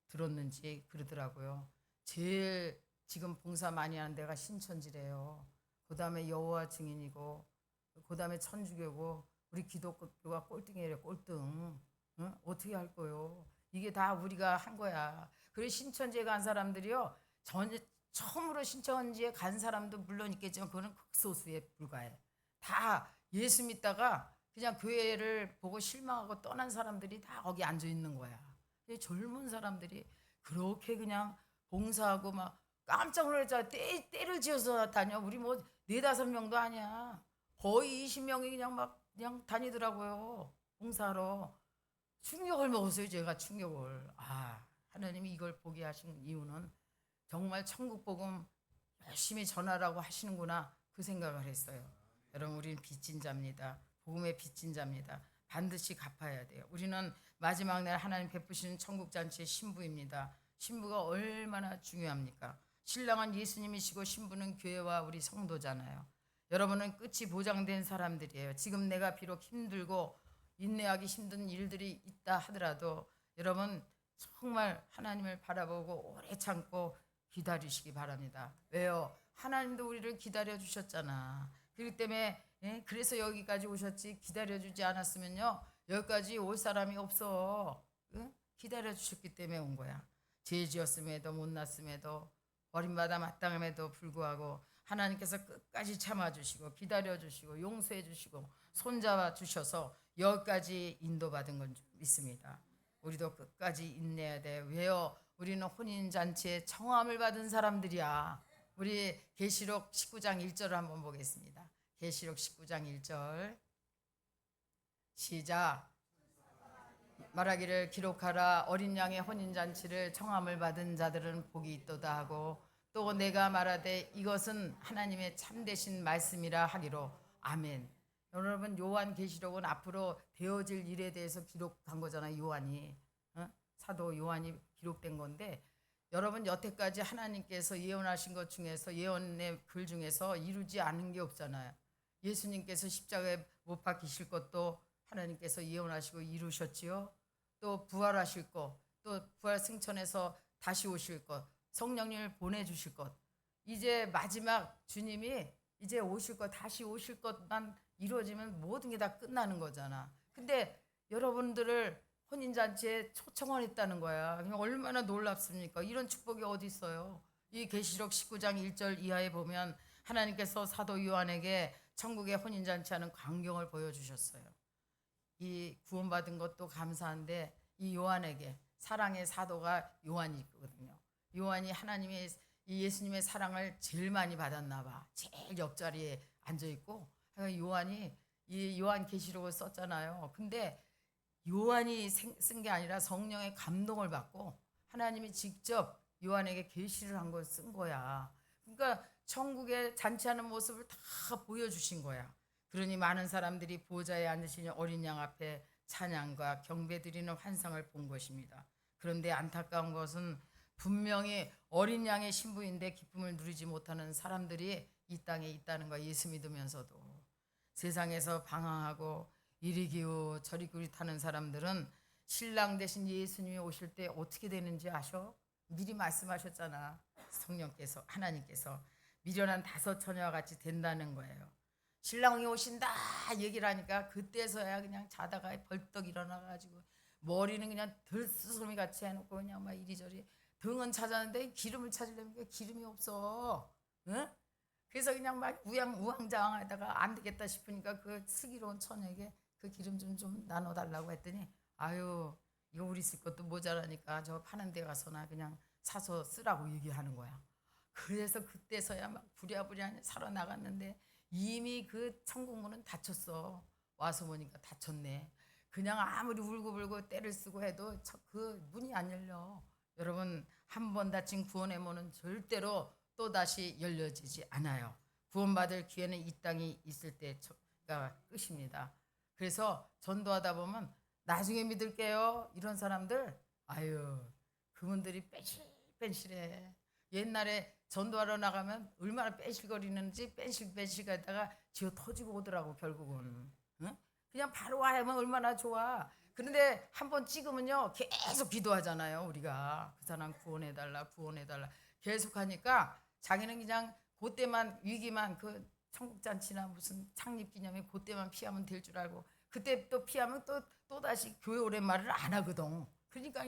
들었는지 그러더라고요. 제일 지금 봉사 많이 하는 데가 신천지래요. 그 다음에 여호와 증인이고 그 다음에 천주교고 우리 기독교가 꼴등이래. 꼴등. 어떻게 할 거요? 이게 다 우리가 한 거야. 그래서 신천지에 간 사람들이요. 처음으로 신천지에 간 사람도 물론 있겠지만 그거는 극소수에 불과해. 다 예수 믿다가 그냥 교회를 보고 실망하고 떠난 사람들이 다 거기 앉아 있는 거야. 젊은 사람들이 그렇게 그냥 봉사하고 막 깜짝 놀랐잖아. 때를 지어서 다녀. 우리 뭐 4-5명도 아니야. 거의 20명이 그냥 다니더라고요. 봉사하러. 충격을 먹었어요. 제가 충격을. 하나님이 이걸 보게 하신 이유는 정말 천국 복음 열심히 전하라고 하시는구나 그 생각을 했어요. 여러분 우리는 빚진 자입니다. 복음의 빚진 자입니다. 반드시 갚아야 돼요. 우리는 마지막 날 하나님 베푸시는 천국 잔치의 신부입니다. 신부가 얼마나 중요합니까? 신랑은 예수님이시고 신부는 교회와 우리 성도잖아요. 여러분은 끝이 보장된 사람들이에요. 지금 내가 비록 힘들고 인내하기 힘든 일들이 있다 하더라도 여러분 정말 하나님을 바라보고 오래 참고 기다리시기 바랍니다. 왜요? 하나님도 우리를 기다려 주셨잖아. 그렇기 때문에 그래서 여기까지 오셨지 기다려주지 않았으면요 여기까지 올 사람이 없어. 기다려 주셨기 때문에 온 거야. 죄 지었음에도 못났음에도 버림받아 마땅함에도 불구하고 하나님께서 끝까지 참아주시고 기다려주시고 용서해주시고 손잡아 주셔서 여기까지 인도받은 건 줄 믿습니다. 우리도 끝까지 인내해야 돼. 왜요? 우리는 혼인잔치에 청함을 받은 사람들이야. 우리 계시록 19장 1절을 한번 보겠습니다. 계시록 19장 1절 시작. 말하기를 기록하라. 어린 양의 혼인잔치를 청함을 받은 자들은 복이 있도다 하고 또 내가 말하되 이것은 하나님의 참되신 말씀이라 하기로. 아멘. 여러분 요한 계시록은 앞으로 되어질 일에 대해서 기록한 거잖아요. 요한이 사도 요한이 기록된 건데 여러분 여태까지 하나님께서 예언하신 것 중에서 예언의 글 중에서 이루지 않은 게 없잖아요. 예수님께서 십자가에 못 박히실 것도 하나님께서 예언하시고 이루셨지요. 또 부활하실 것, 또 부활 승천해서 다시 오실 것, 성령님을 보내주실 것, 이제 마지막 주님이 이제 오실 것, 다시 오실 것만 이루어지면 모든 게 다 끝나는 거잖아. 근데 여러분들을 혼인잔치에 초청을 했다는 거야. 그냥 얼마나 놀랍습니까? 이런 축복이 어디 있어요? 이 계시록 19장 1절 이하에 보면 하나님께서 사도 요한에게 천국의 혼인잔치하는 광경을 보여주셨어요. 이 구원받은 것도 감사한데 이 요한에게 사랑의 사도가 요한이 있거든요. 요한이 하나님의 이 예수님의 사랑을 제일 많이 받았나 봐. 제일 옆자리에 앉아 있고 요한이 이 요한 계시록을 썼잖아요. 근데 요한이 쓴 게 아니라 성령의 감동을 받고 하나님이 직접 요한에게 계시를 한 걸 쓴 거야. 그러니까 천국에 잔치하는 모습을 다 보여주신 거야. 그러니 많은 사람들이 보좌에 앉으신 어린 양 앞에 찬양과 경배드리는 환상을 본 것입니다. 그런데 안타까운 것은 분명히 어린 양의 신부인데 기쁨을 누리지 못하는 사람들이 이 땅에 있다는 거야. 예수 믿으면서도 세상에서 방황하고 이리 기우 저리 기우 타는 사람들은 신랑 대신 예수님이 오실 때 어떻게 되는지 아셔? 미리 말씀하셨잖아. 성령께서 하나님께서 미련한 5 처녀와 같이 된다는 거예요. 신랑이 오신다 얘기를 하니까 그때서야 그냥 자다가 벌떡 일어나가지고 머리는 그냥 들스스미 같이 해놓고 그냥 막 이리저리 등은 찾았는데 기름을 찾으려면 기름이 없어. 응? 그래서 그냥 막 우왕좌왕하다가 안 되겠다 싶으니까 그 슬기로운 처녀에게 그 기름 좀 나눠달라고 했더니 아유 이거 우리 쓸 것도 모자라니까 저 파는 데 가서나 그냥 사서 쓰라고 얘기하는 거야. 그래서 그때서야 막 부랴부랴 살아나갔는데 이미 그 천국문은 닫혔어. 와서 보니까 닫혔네. 그냥 아무리 울고불고 때를 쓰고 해도 그 문이 안 열려. 여러분 한 번 닫힌 구원의 문은 절대로 또다시 열려지지 않아요. 구원받을 기회는 이 땅이 있을 때가 끝입니다. 그래서 전도하다 보면 나중에 믿을게요 이런 사람들 아유 그분들이 뺀실뺀실해. 옛날에 전도하러 나가면 얼마나 뺀실거리는지 뺀실뺀실가다가 지어 터지고 오더라고 결국은. 응? 그냥 바로 와야만 얼마나 좋아. 그런데 한번 찍으면요 계속 기도하잖아요. 우리가 그 사람 구원해달라 구원해달라 계속 하니까 자기는 그냥 그때만 위기만 그 천국잔치나 무슨 창립기념회 그때만 피하면 될 줄 알고 그때 또 피하면 또 다시 교회 오랜 말을 안 하거든. 그러니까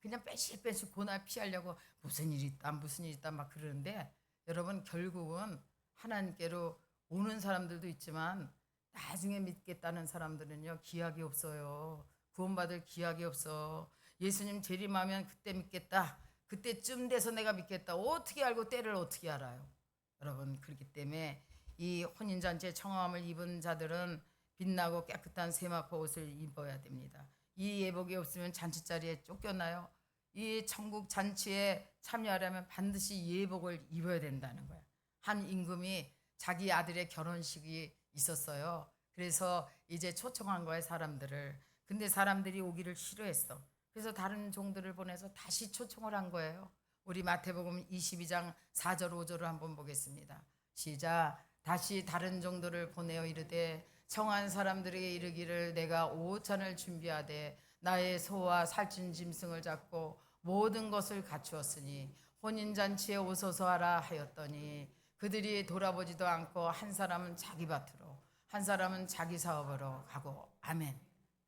그냥 빼실빼실 그날 피하려고 무슨 일 있다 막 그러는데 여러분 결국은 하나님께로 오는 사람들도 있지만 나중에 믿겠다는 사람들은요 기약이 없어요. 구원받을 기약이 없어. 예수님 재림하면 그때 믿겠다. 그때쯤 돼서 내가 믿겠다. 어떻게 알고 때를 어떻게 알아요? 여러분 그렇기 때문에 이 혼인잔치에 청함을 입은 자들은 빛나고 깨끗한 세마포 옷을 입어야 됩니다. 이 예복이 없으면 잔치자리에 쫓겨나요. 이 천국 잔치에 참여하려면 반드시 예복을 입어야 된다는 거야. 한 임금이 자기 아들의 결혼식이 있었어요. 그래서 이제 초청한 거야 사람들을. 근데 사람들이 오기를 싫어했어. 그래서 다른 종들을 보내서 다시 초청을 한 거예요. 우리 마태복음 22장 4절 5절을 한번 보겠습니다. 시작. 다시 다른 종들을 보내어 이르되 청한 사람들에게 이르기를 내가 오찬을 준비하되 나의 소와 살찐 짐승을 잡고 모든 것을 갖추었으니 혼인잔치에 오소서 하라 하였더니 그들이 돌아보지도 않고 한 사람은 자기 밭으로 한 사람은 자기 사업으로 가고 아멘.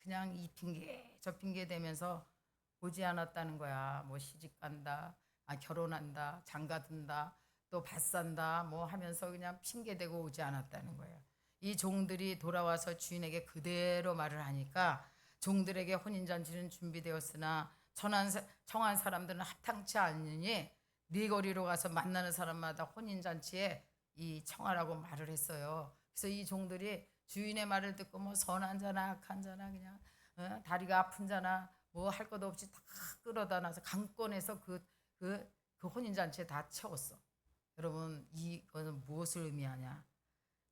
그냥 이 핑계 저 핑계 대면서 오지 않았다는 거야. 뭐 시집 간다, 결혼한다, 장가든다, 또 밭 산다 뭐 하면서 그냥 핑계 대고 오지 않았다는 거예요. 이 종들이 돌아와서 주인에게 그대로 말을 하니까 종들에게 혼인잔치는 준비되었으나 청한 사람들은 합당치 않으니 네 거리로 가서 만나는 사람마다 혼인잔치에 이 청하라고 말을 했어요. 그래서 이 종들이 주인의 말을 듣고 뭐 선한 자나 악한 자나 그냥 다리가 아픈 자나 뭐 할 것 없이 다 끌어다 놔서 강권에서 그 혼인잔치에 다 채웠어. 여러분 이거는 무엇을 의미하냐?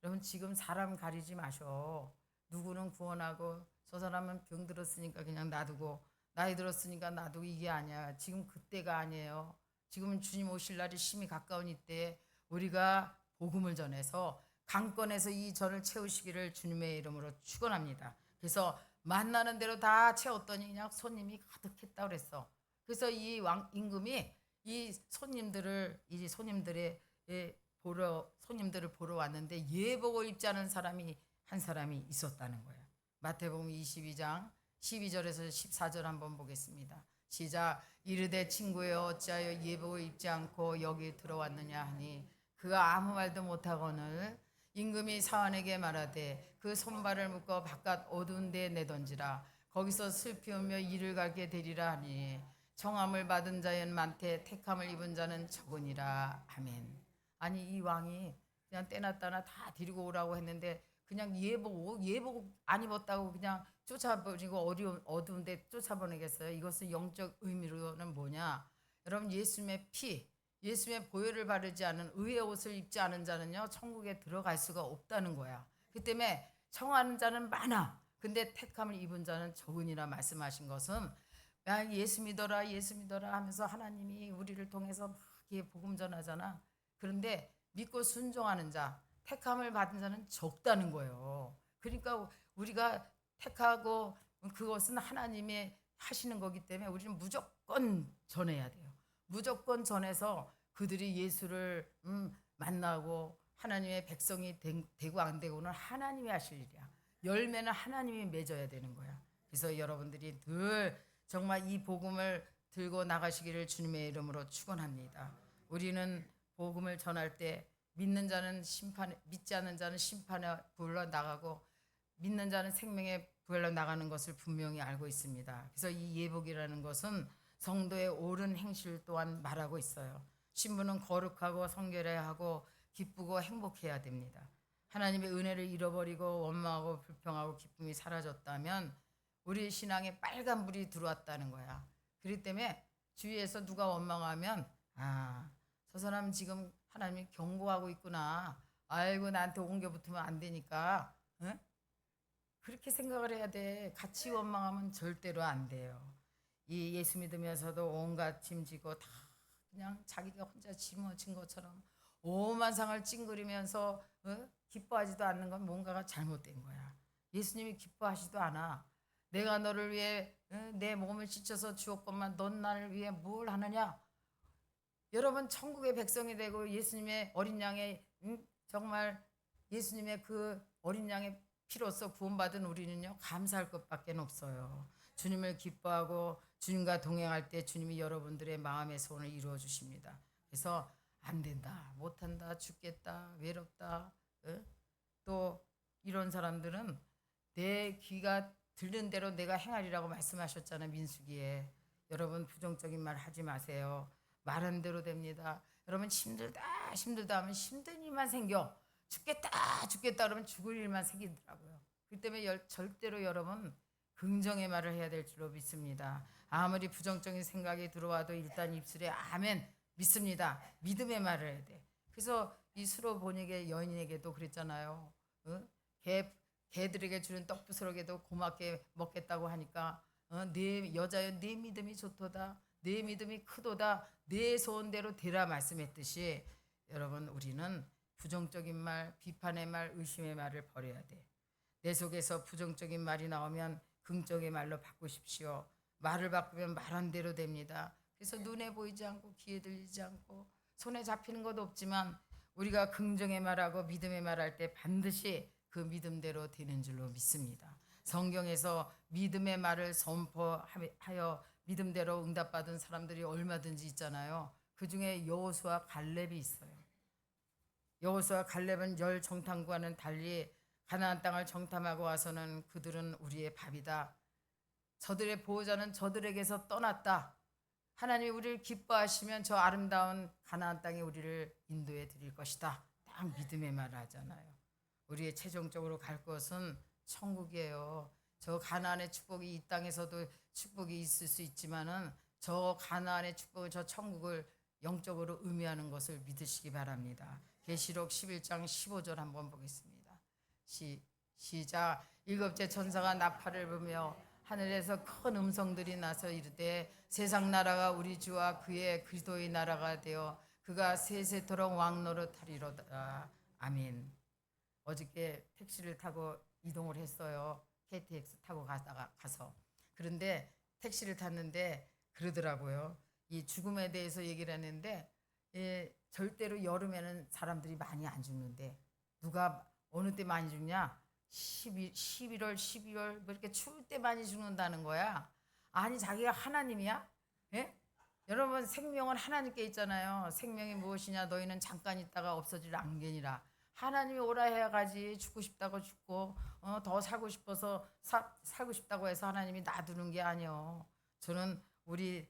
여러분 지금 사람 가리지 마셔. 누구는 구원하고 저 사람은 병 들었으니까 그냥 놔두고 나이 들었으니까 놔두고 이게 아니야. 지금 그때가 아니에요. 지금은 주님 오실 날이 심히 가까운 이때 우리가 복음을 전해서 강권에서 이 전을 채우시기를 주님의 이름으로 축원합니다. 그래서 만나는 대로 다 채웠더니 그냥 손님이 가득했다 그랬어. 그래서 이 왕 임금이 이 손님들의 손님들을 보러 왔는데 예복을 입지 않은 사람이 한 사람이 있었다는 거야. 마태복음 22장 12절에서 14절 한번 보겠습니다. 시작. 이르되 친구여 어찌하여 예복을 입지 않고 여기 들어왔느냐 하니 그가 아무 말도 못하거늘 임금이 사환에게 말하되 그 손발을 묶어 바깥 어두운 데에 내던지라. 거기서 슬피 울며 이를 가게 되리라 하니 청함을 받은 자는 많되 택함을 입은 자는 적으니라. 아멘. 아니 이 왕이 그냥 때나 따나 다 데리고 오라고 했는데 그냥 예복 안 입었다고 그냥 쫓아버리고 어두운 데 쫓아보내겠어요. 이것은 영적 의미로는 뭐냐? 여러분 예수님의 피, 예수님의 보혈을 바르지 않은 의의 옷을 입지 않은 자는요 천국에 들어갈 수가 없다는 거야. 그 때문에 청하는 자는 많아. 근데 택함을 입은 자는 적으니라 말씀하신 것은 야 예수 믿어라 하면서 하나님이 우리를 통해서 막 복음 전하잖아. 그런데 믿고 순종하는 자, 택함을 받은 자는 적다는 거예요. 그러니까 우리가 택하고 그것은 하나님이 하시는 거기 때문에 우리는 무조건 전해야 돼요. 무조건 전해서 그들이 예수를 만나고 하나님의 백성이 되고 안 되고는 하나님이 하실 일이야. 열매는 하나님이 맺어야 되는 거야. 그래서 여러분들이 늘 정말 이 복음을 들고 나가시기를 주님의 이름으로 축원합니다. 우리는 복음을 전할 때 믿는 자는 심판에, 믿지 않는 자는 심판에 불러 나가고 믿는 자는 생명에 불러 나가는 것을 분명히 알고 있습니다. 그래서 이 예복이라는 것은 성도의 옳은 행실 또한 말하고 있어요. 신부는 거룩하고 성결해야 하고 기쁘고 행복해야 됩니다. 하나님의 은혜를 잃어버리고 원망하고 불평하고 기쁨이 사라졌다면 우리 신앙에 빨간불이 들어왔다는 거야. 그렇기 때문에 주위에서 누가 원망하면 저 사람 지금 하나님이 경고하고 있구나. 아이고 나한테 옮겨 붙으면 안 되니까 응? 그렇게 생각을 해야 돼. 같이 원망하면 절대로 안 돼요. 이 예수 믿으면서도 온갖 짐지고 다 그냥 자기가 혼자 짊어진 것처럼 오만 상을 찡그리면서 기뻐하지도 않는 건 뭔가가 잘못된 거야. 예수님이 기뻐하지도 않아. 내가 너를 위해 내 몸을 찢어서 주었건만 넌 나를 위해 뭘 하느냐? 여러분 천국의 백성이 되고 예수님의 어린 양의 정말 예수님의 그 어린 양의 피로써 구원받은 우리는요 감사할 것밖에 없어요. 주님을 기뻐하고 주님과 동행할 때 주님이 여러분들의 마음의 소원을 이루어 주십니다. 그래서 안 된다, 못한다, 죽겠다, 외롭다. 또 이런 사람들은 내 귀가 들는 대로 내가 행하리라고 말씀하셨잖아요. 민수기에. 여러분 부정적인 말 하지 마세요. 말한 대로 됩니다. 여러분 힘들다 하면 힘든 일만 생겨. 죽겠다 그러면 죽을 일만 생기더라고요. 그 때문에 절대로 여러분 긍정의 말을 해야 될 줄로 믿습니다. 아무리 부정적인 생각이 들어와도 일단 입술에 아멘 믿습니다. 믿음의 말을 해야 돼. 그래서 이 수로 본에게 여인에게도 그랬잖아요. 개들에게 주는 떡부스러기도 고맙게 먹겠다고 하니까 내 여자여 내 믿음이 좋도다. 내 믿음이 크도다. 내 소원대로 되라 말씀했듯이 여러분 우리는 부정적인 말, 비판의 말, 의심의 말을 버려야 돼. 내 속에서 부정적인 말이 나오면 긍정의 말로 바꾸십시오. 말을 바꾸면 말한 대로 됩니다. 그래서 눈에 보이지 않고 귀에 들리지 않고 손에 잡히는 것도 없지만 우리가 긍정의 말하고 믿음의 말할 때 반드시 그 믿음대로 되는 줄로 믿습니다. 성경에서 믿음의 말을 선포하여 믿음대로 응답받은 사람들이 얼마든지 있잖아요. 그 중에 여호수아 갈렙이 있어요. 여호수아 갈렙은 열 정탐과는 달리 가나안 땅을 정탐하고 와서는 그들은 우리의 밥이다. 저들의 보호자는 저들에게서 떠났다. 하나님이 우리를 기뻐하시면 저 아름다운 가나안 땅에 우리를 인도해 드릴 것이다. 딱 믿음의 말을 하잖아요. 우리의 최종적으로 갈 것은 천국이에요. 저 가나안의 축복이 이 땅에서도 축복이 있을 수 있지만은 저 가나안의 축복을 저 천국을 영적으로 의미하는 것을 믿으시기 바랍니다. 계시록 11장 15절 한번 보겠습니다. 시작. 일곱째 천사가 나팔을 불며 하늘에서 큰 음성들이 나서 이르되 세상 나라가 우리 주와 그의 그리스도의 나라가 되어 그가 세세토록 왕노릇 하리로다. 아멘. 어저께 택시를 타고 이동을 했어요. KTX 타고 가서 그런데 택시를 탔는데 그러더라고요. 이 죽음에 대해서 얘기를 했는데 절대로 여름에는 사람들이 많이 안 죽는데 누가 어느 때 많이 죽냐? 11월, 12월 뭐 이렇게 추울 때 많이 죽는다는 거야. 아니 자기가 하나님이야? 예? 여러분 생명은 하나님께 있잖아요. 생명이 무엇이냐? 너희는 잠깐 있다가 없어질 안개니라. 하나님이 오라 해야 가지. 죽고 싶다고 죽고 더 살고 싶어서 살고 싶다고 해서 하나님이 놔두는 게 아니요. 저는 우리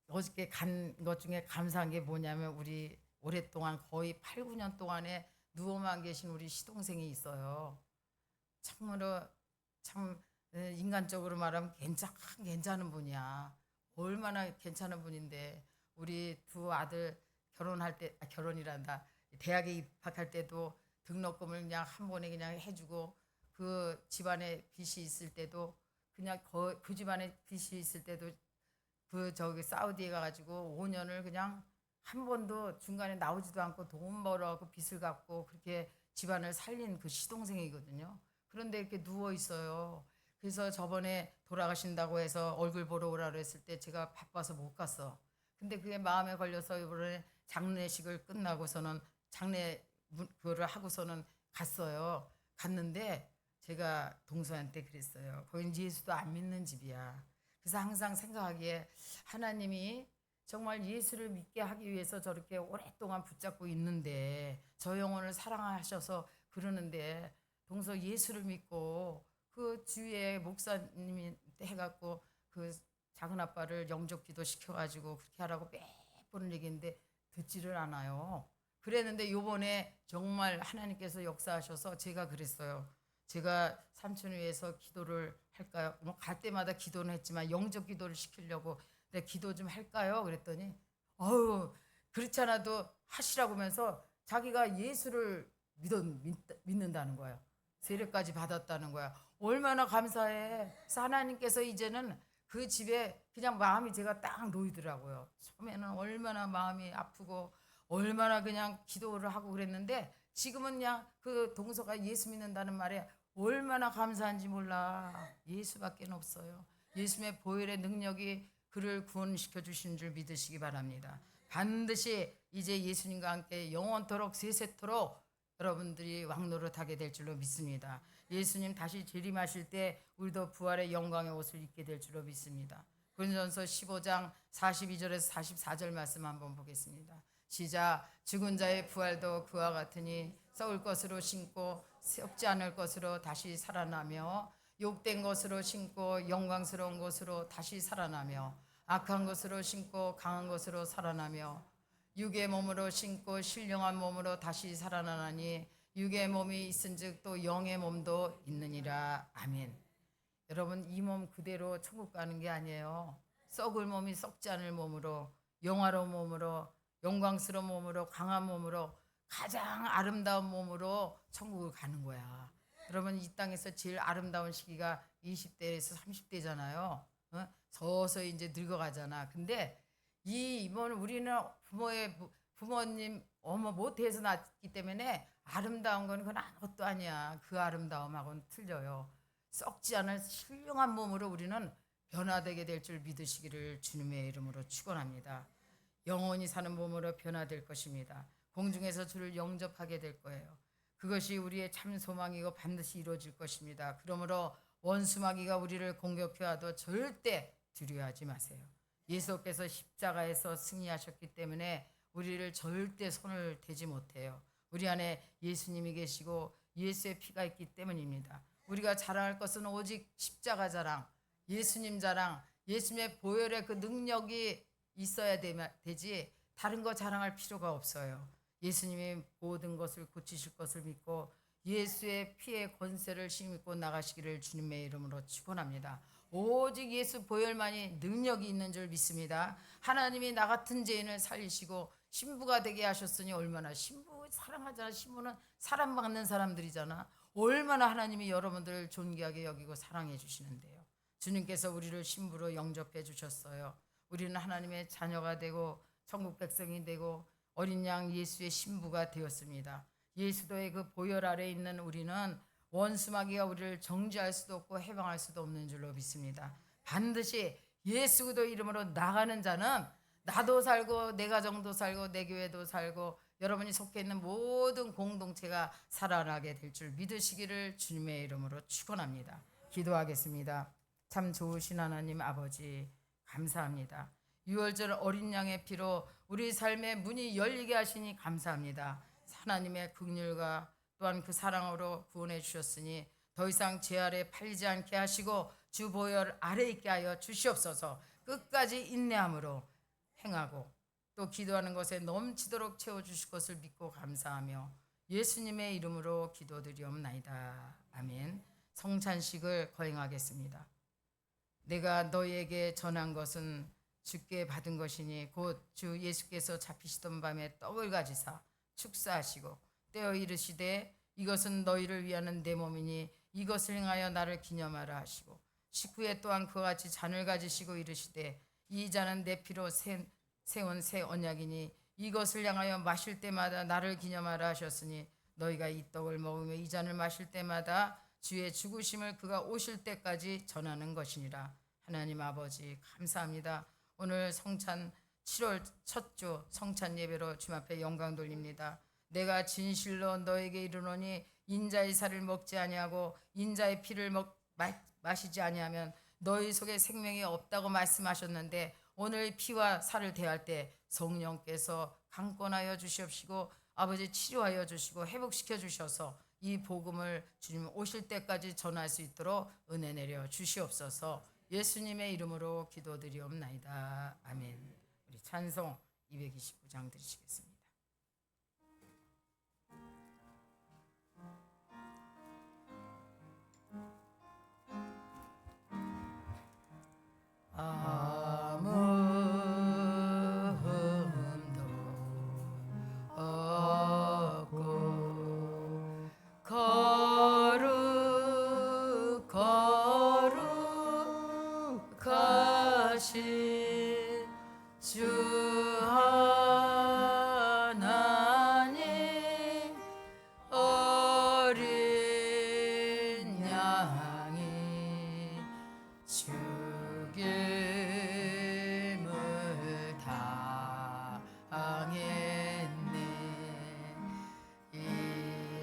어저께 간 것 중에 감사한 게 뭐냐면 우리 오랫동안 거의 8, 9년 동안에 누워만 계신 우리 시동생이 있어요. 참으로 참 인간적으로 말하면 괜찮은 분이야. 얼마나 괜찮은 분인데 우리 두 아들 결혼할 때 결혼이란다. 대학에 입학할 때도 등록금을 그냥 한 번에 그냥 해주고 그 집안에 빚이 있을 때도 그냥 그 집안에 빚이 있을 때도 그 저기 사우디에 가가지고 5년을 그냥 한 번도 중간에 나오지도 않고 돈 벌어갖고 빚을 갚고 그렇게 집안을 살린 그 시동생이거든요. 그런데 이렇게 누워 있어요. 그래서 저번에 돌아가신다고 해서 얼굴 보러 오라 그랬을 때 제가 바빠서 못 갔어. 근데 그게 마음에 걸려서 이번에 장례식을 끝나고서는 그거를 하고서는 갔어요. 갔는데 제가 동서한테 그랬어요. 거긴 예수도 안 믿는 집이야. 그래서 항상 생각하기에 하나님이 정말 예수를 믿게 하기 위해서 저렇게 오랫동안 붙잡고 있는데 저 영혼을 사랑하셔서 그러는데 동서 예수를 믿고 그 주위에 목사님이 해갖고 그 작은 아빠를 영접기도 시켜가지고 그렇게 하라고 몇 번을 얘기했는데 듣지를 않아요. 그랬는데 요번에 정말 하나님께서 역사하셔서 제가 그랬어요. 제가 삼촌을 위해서 기도를 할까요? 뭐 갈 때마다 기도는 했지만 영접 기도를 시키려고 내가 기도 좀 할까요? 그랬더니 그렇지 않아도 하시라고 하면서 자기가 예수를 믿는다는 거예요. 세례까지 받았다는 거야. 얼마나 감사해. 그래서 하나님께서 이제는 그 집에 그냥 마음이 제가 딱 놓이더라고요. 처음에는 얼마나 마음이 아프고 얼마나 그냥 기도를 하고 그랬는데 지금은 그냥 그 동서가 예수 믿는다는 말에 얼마나 감사한지 몰라. 예수밖에 없어요. 예수의 보혈의 능력이 그를 구원시켜 주신 줄 믿으시기 바랍니다. 반드시 이제 예수님과 함께 영원토록 세세토록 여러분들이 왕노릇하게 될 줄로 믿습니다. 예수님 다시 재림하실 때 우리도 부활의 영광의 옷을 입게 될 줄로 믿습니다. 고린도전서 15장 42절에서 44절 말씀 한번 보겠습니다. 시작. 죽은 자의 부활도 그와 같으니 썩을 것으로 신고 썩지 않을 것으로 다시 살아나며 욕된 것으로 신고 영광스러운 것으로 다시 살아나며 악한 것으로 신고 강한 것으로 살아나며 육의 몸으로 신고 신령한 몸으로 다시 살아나나니 육의 몸이 있은즉 또 영의 몸도 있느니라. 아멘. 여러분 이 몸 그대로 천국 가는 게 아니에요. 썩을 몸이 썩지 않을 몸으로 영화로운 몸으로 영광스러운 몸으로 강한 몸으로 가장 아름다운 몸으로 천국을 가는 거야. 여러분 이 땅에서 제일 아름다운 시기가 20대에서 30대잖아요. 서서히 이제 늙어가잖아. 근데 이번은 우리는 부모님 어머 모태에서 낳기 때문에 아름다운 건 그건 아무것도 아니야. 그 아름다움하고는 틀려요. 썩지 않을 신령한 몸으로 우리는 변화되게 될 줄 믿으시기를 주님의 이름으로 축원합니다. 영원히 사는 몸으로 변화될 것입니다. 공중에서 주를 영접하게 될 거예요. 그것이 우리의 참 소망이고 반드시 이루어질 것입니다. 그러므로 원수마귀가 우리를 공격해와도 절대 두려워하지 마세요. 예수께서 십자가에서 승리하셨기 때문에 우리를 절대 손을 대지 못해요. 우리 안에 예수님이 계시고 예수의 피가 있기 때문입니다. 우리가 자랑할 것은 오직 십자가 자랑, 예수님 자랑, 예수님의 보혈의 그 능력이 있어야 되지 다른 거 자랑할 필요가 없어요. 예수님이 모든 것을 고치실 것을 믿고 예수의 피의 권세를 힘입고 나가시기를 주님의 이름으로 축원합니다. 오직 예수 보혈만이 능력이 있는 줄 믿습니다. 하나님이 나 같은 죄인을 살리시고 신부가 되게 하셨으니 얼마나 신부 사랑하잖아. 신부는 사랑받는 사람들이잖아. 얼마나 하나님이 여러분들을 존귀하게 여기고 사랑해 주시는데요. 주님께서 우리를 신부로 영접해 주셨어요. 우리는 하나님의 자녀가 되고 천국 백성이 되고 어린 양 예수의 신부가 되었습니다. 예수도의 그 보혈 아래 있는 우리는 원수마귀가 우리를 정죄할 수도 없고 해방할 수도 없는 줄로 믿습니다. 반드시 예수 그리스도 이름으로 나가는 자는 나도 살고 내 가정도 살고 내 교회도 살고 여러분이 속해 있는 모든 공동체가 살아나게 될 줄 믿으시기를 주님의 이름으로 축원합니다. 기도하겠습니다. 참 좋으신 하나님 아버지 감사합니다. 6월절 어린 양의 피로 우리 삶의 문이 열리게 하시니 감사합니다. 하나님의 긍휼과 또한 그 사랑으로 구원해 주셨으니 더 이상 죄 아래 팔리지 않게 하시고 주 보혈 아래 있게 하여 주시옵소서. 끝까지 인내함으로 행하고 또 기도하는 것에 넘치도록 채워주실 것을 믿고 감사하며 예수님의 이름으로 기도드리옵나이다. 아멘. 성찬식을 거행하겠습니다. 내가 너희에게 전한 것은 주께 받은 것이니 곧 주 예수께서 잡히시던 밤에 떡을 가지사 축사하시고 떼어 이르시되 이것은 너희를 위하는 내 몸이니 이것을 행하여 나를 기념하라 하시고 식후에 또한 그와 같이 잔을 가지시고 이르시되 이 잔은 내 피로 세운 새 언약이니 이것을 향하여 마실 때마다 나를 기념하라 하셨으니 너희가 이 떡을 먹으며 이 잔을 마실 때마다 주의 죽으심을 그가 오실 때까지 전하는 것이니라. 하나님 아버지 감사합니다. 오늘 성찬 7월 첫 주 성찬 예배로 주님 앞에 영광 돌립니다. 내가 진실로 너에게 이르노니 인자의 살을 먹지 아니하고 인자의 피를 마시지 아니하면 너희 속에 생명이 없다고 말씀하셨는데 오늘 피와 살을 대할 때 성령께서 강권하여 주시옵시고 아버지 치료하여 주시고 회복시켜 주셔서 이 복음을 주님 오실 때까지 전할 수 있도록 은혜 내려 주시옵소서. 예수님의 이름으로 기도드리옵나이다. 아멘. 우리 찬송 229장 드리시겠습니다. 아무 흠도 없고 거룩하신 주 하나님 어린 양이 죽임을 당했네.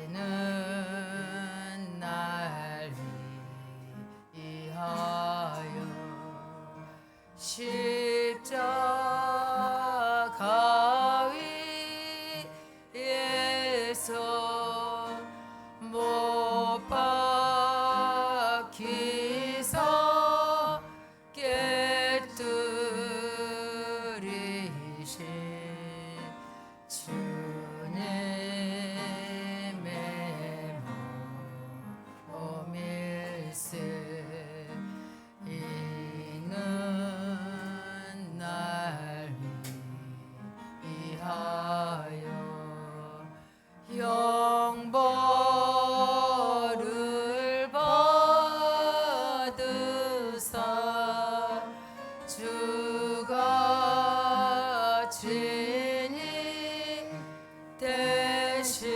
이는 날 위하여 십자가 위에서 못 박히사 깨뜨리신 주님의 몸일세. 이는 날 위하여 형벌을 받으사 주가 친히 대신을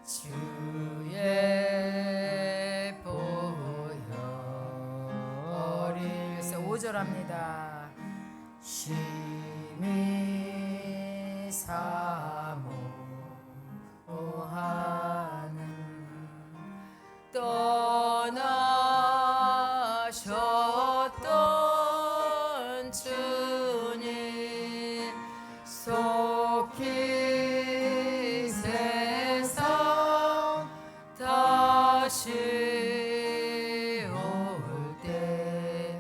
주의 보혈 어릴세. 5절합니다. 심히 사모하는 떠나셨던 주님 속히 세상 다시 올 때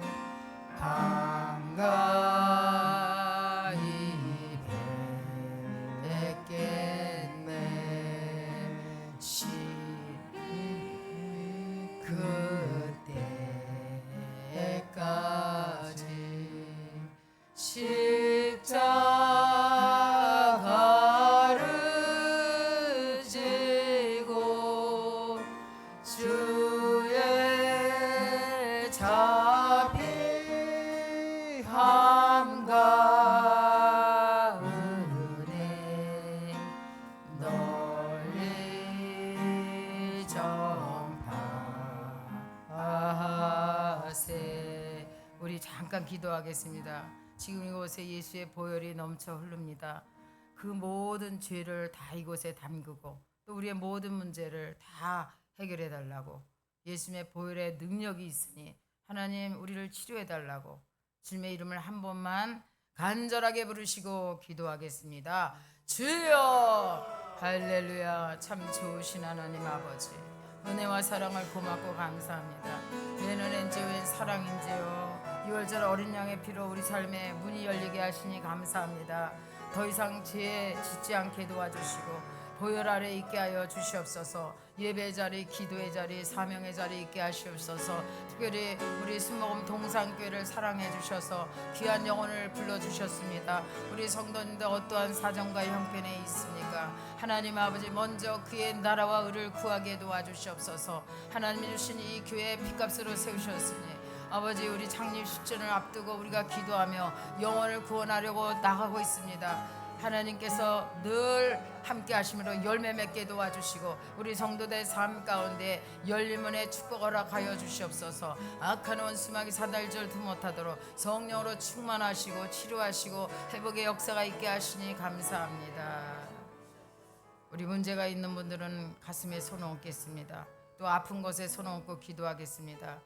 반가이 뵙겠네. 그때까지 십자가를 지고 주의 자비함과 은혜 너 잠깐 기도하겠습니다. 지금 이곳에 예수의 보혈이 넘쳐 흐릅니다. 그 모든 죄를 다 이곳에 담그고 또 우리의 모든 문제를 다 해결해 달라고 예수님의 보혈의 능력이 있으니 하나님 우리를 치료해 달라고 주님의 이름을 한 번만 간절하게 부르시고 기도하겠습니다. 주여 할렐루야. 참 좋으신 하나님 아버지, 은혜와 사랑을 고맙고 감사합니다. 웬 은혜인지 웬 사랑인지요. 6월절 어린 양의 피로 우리 삶에 문이 열리게 하시니 감사합니다. 더 이상 죄에 짓지 않게 도와주시고 보혈 아래 있게 하여 주시옵소서. 예배의 자리, 기도의 자리, 사명의 자리 있게 하시옵소서. 특별히 우리 순복음 동산교회를 사랑해 주셔서 귀한 영혼을 불러주셨습니다. 우리 성도님들 어떠한 사정과 형편에 있습니까? 하나님 아버지, 먼저 그의 나라와 의를 구하게 도와주시옵소서. 하나님이 주신 이 교회에 핏값으로 세우셨으니 아버지, 우리 창립 10주년을 앞두고 우리가 기도하며 영혼을 구원하려고 나가고 있습니다. 하나님께서 늘 함께 하심으로 열매 맺게 도와주시고 우리 성도들 삶 가운데 열림문의 축복 허락하여 주시옵소서. 악한 원수마귀 사달절도 못하도록 성령으로 충만하시고 치료하시고 회복의 역사가 있게 하시니 감사합니다. 우리 문제가 있는 분들은 가슴에 손을 얹겠습니다. 또 아픈 곳에 손을 얹고 기도하겠습니다.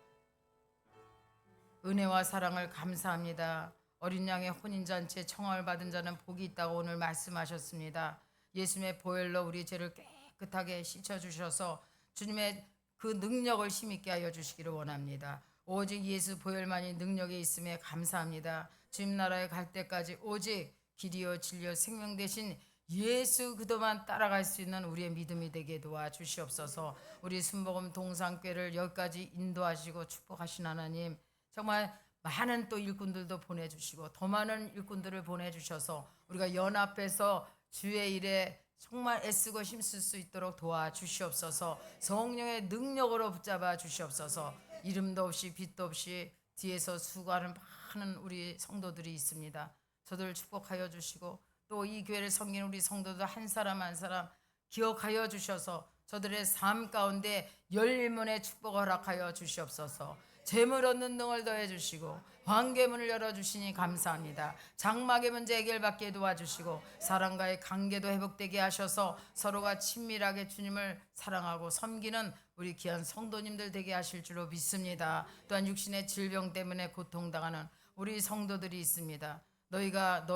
은혜와 사랑을 감사합니다. 어린 양의 혼인잔치에 청함을 받은 자는 복이 있다고 오늘 말씀하셨습니다. 예수님의 보혈로 우리 죄를 깨끗하게 씻어주셔서 주님의 그 능력을 힘있게 하여 주시기를 원합니다. 오직 예수 보혈만이 능력이 있음에 감사합니다. 주님 나라에 갈 때까지 오직 길이요 진리요 생명 되신 예수 그도만 따라갈 수 있는 우리의 믿음이 되게 도와주시옵소서. 우리 순복음 동산교회를 여기까지 인도하시고 축복하신 하나님, 정말 많은 또 일꾼들도 보내주시고 더 많은 일꾼들을 보내주셔서 우리가 연합해서 주의 일에 정말 애쓰고 힘쓸 수 있도록 도와주시옵소서. 성령의 능력으로 붙잡아 주시옵소서. 이름도 없이 빛도 없이 뒤에서 수고하는 많은 우리 성도들이 있습니다. 저들을 축복하여 주시고 또 이 교회를 섬기는 우리 성도들 한 사람 한 사람 기억하여 주셔서 저들의 삶 가운데 열림문의 축복 허락하여 주시옵소서. 재물 얻는 등을 더해 주시고 관계문을 열어주시니 감사합니다. 장막의 문제 해결받게 도와주시고 사랑과의 관계도 회복되게 하셔서 서로가 친밀하게 주님을 사랑하고 섬기는 우리 귀한 성도님들 되게 하실 줄로 믿습니다. 또한 육신의 질병 때문에 고통당하는 우리 성도들이 있습니다. 너희가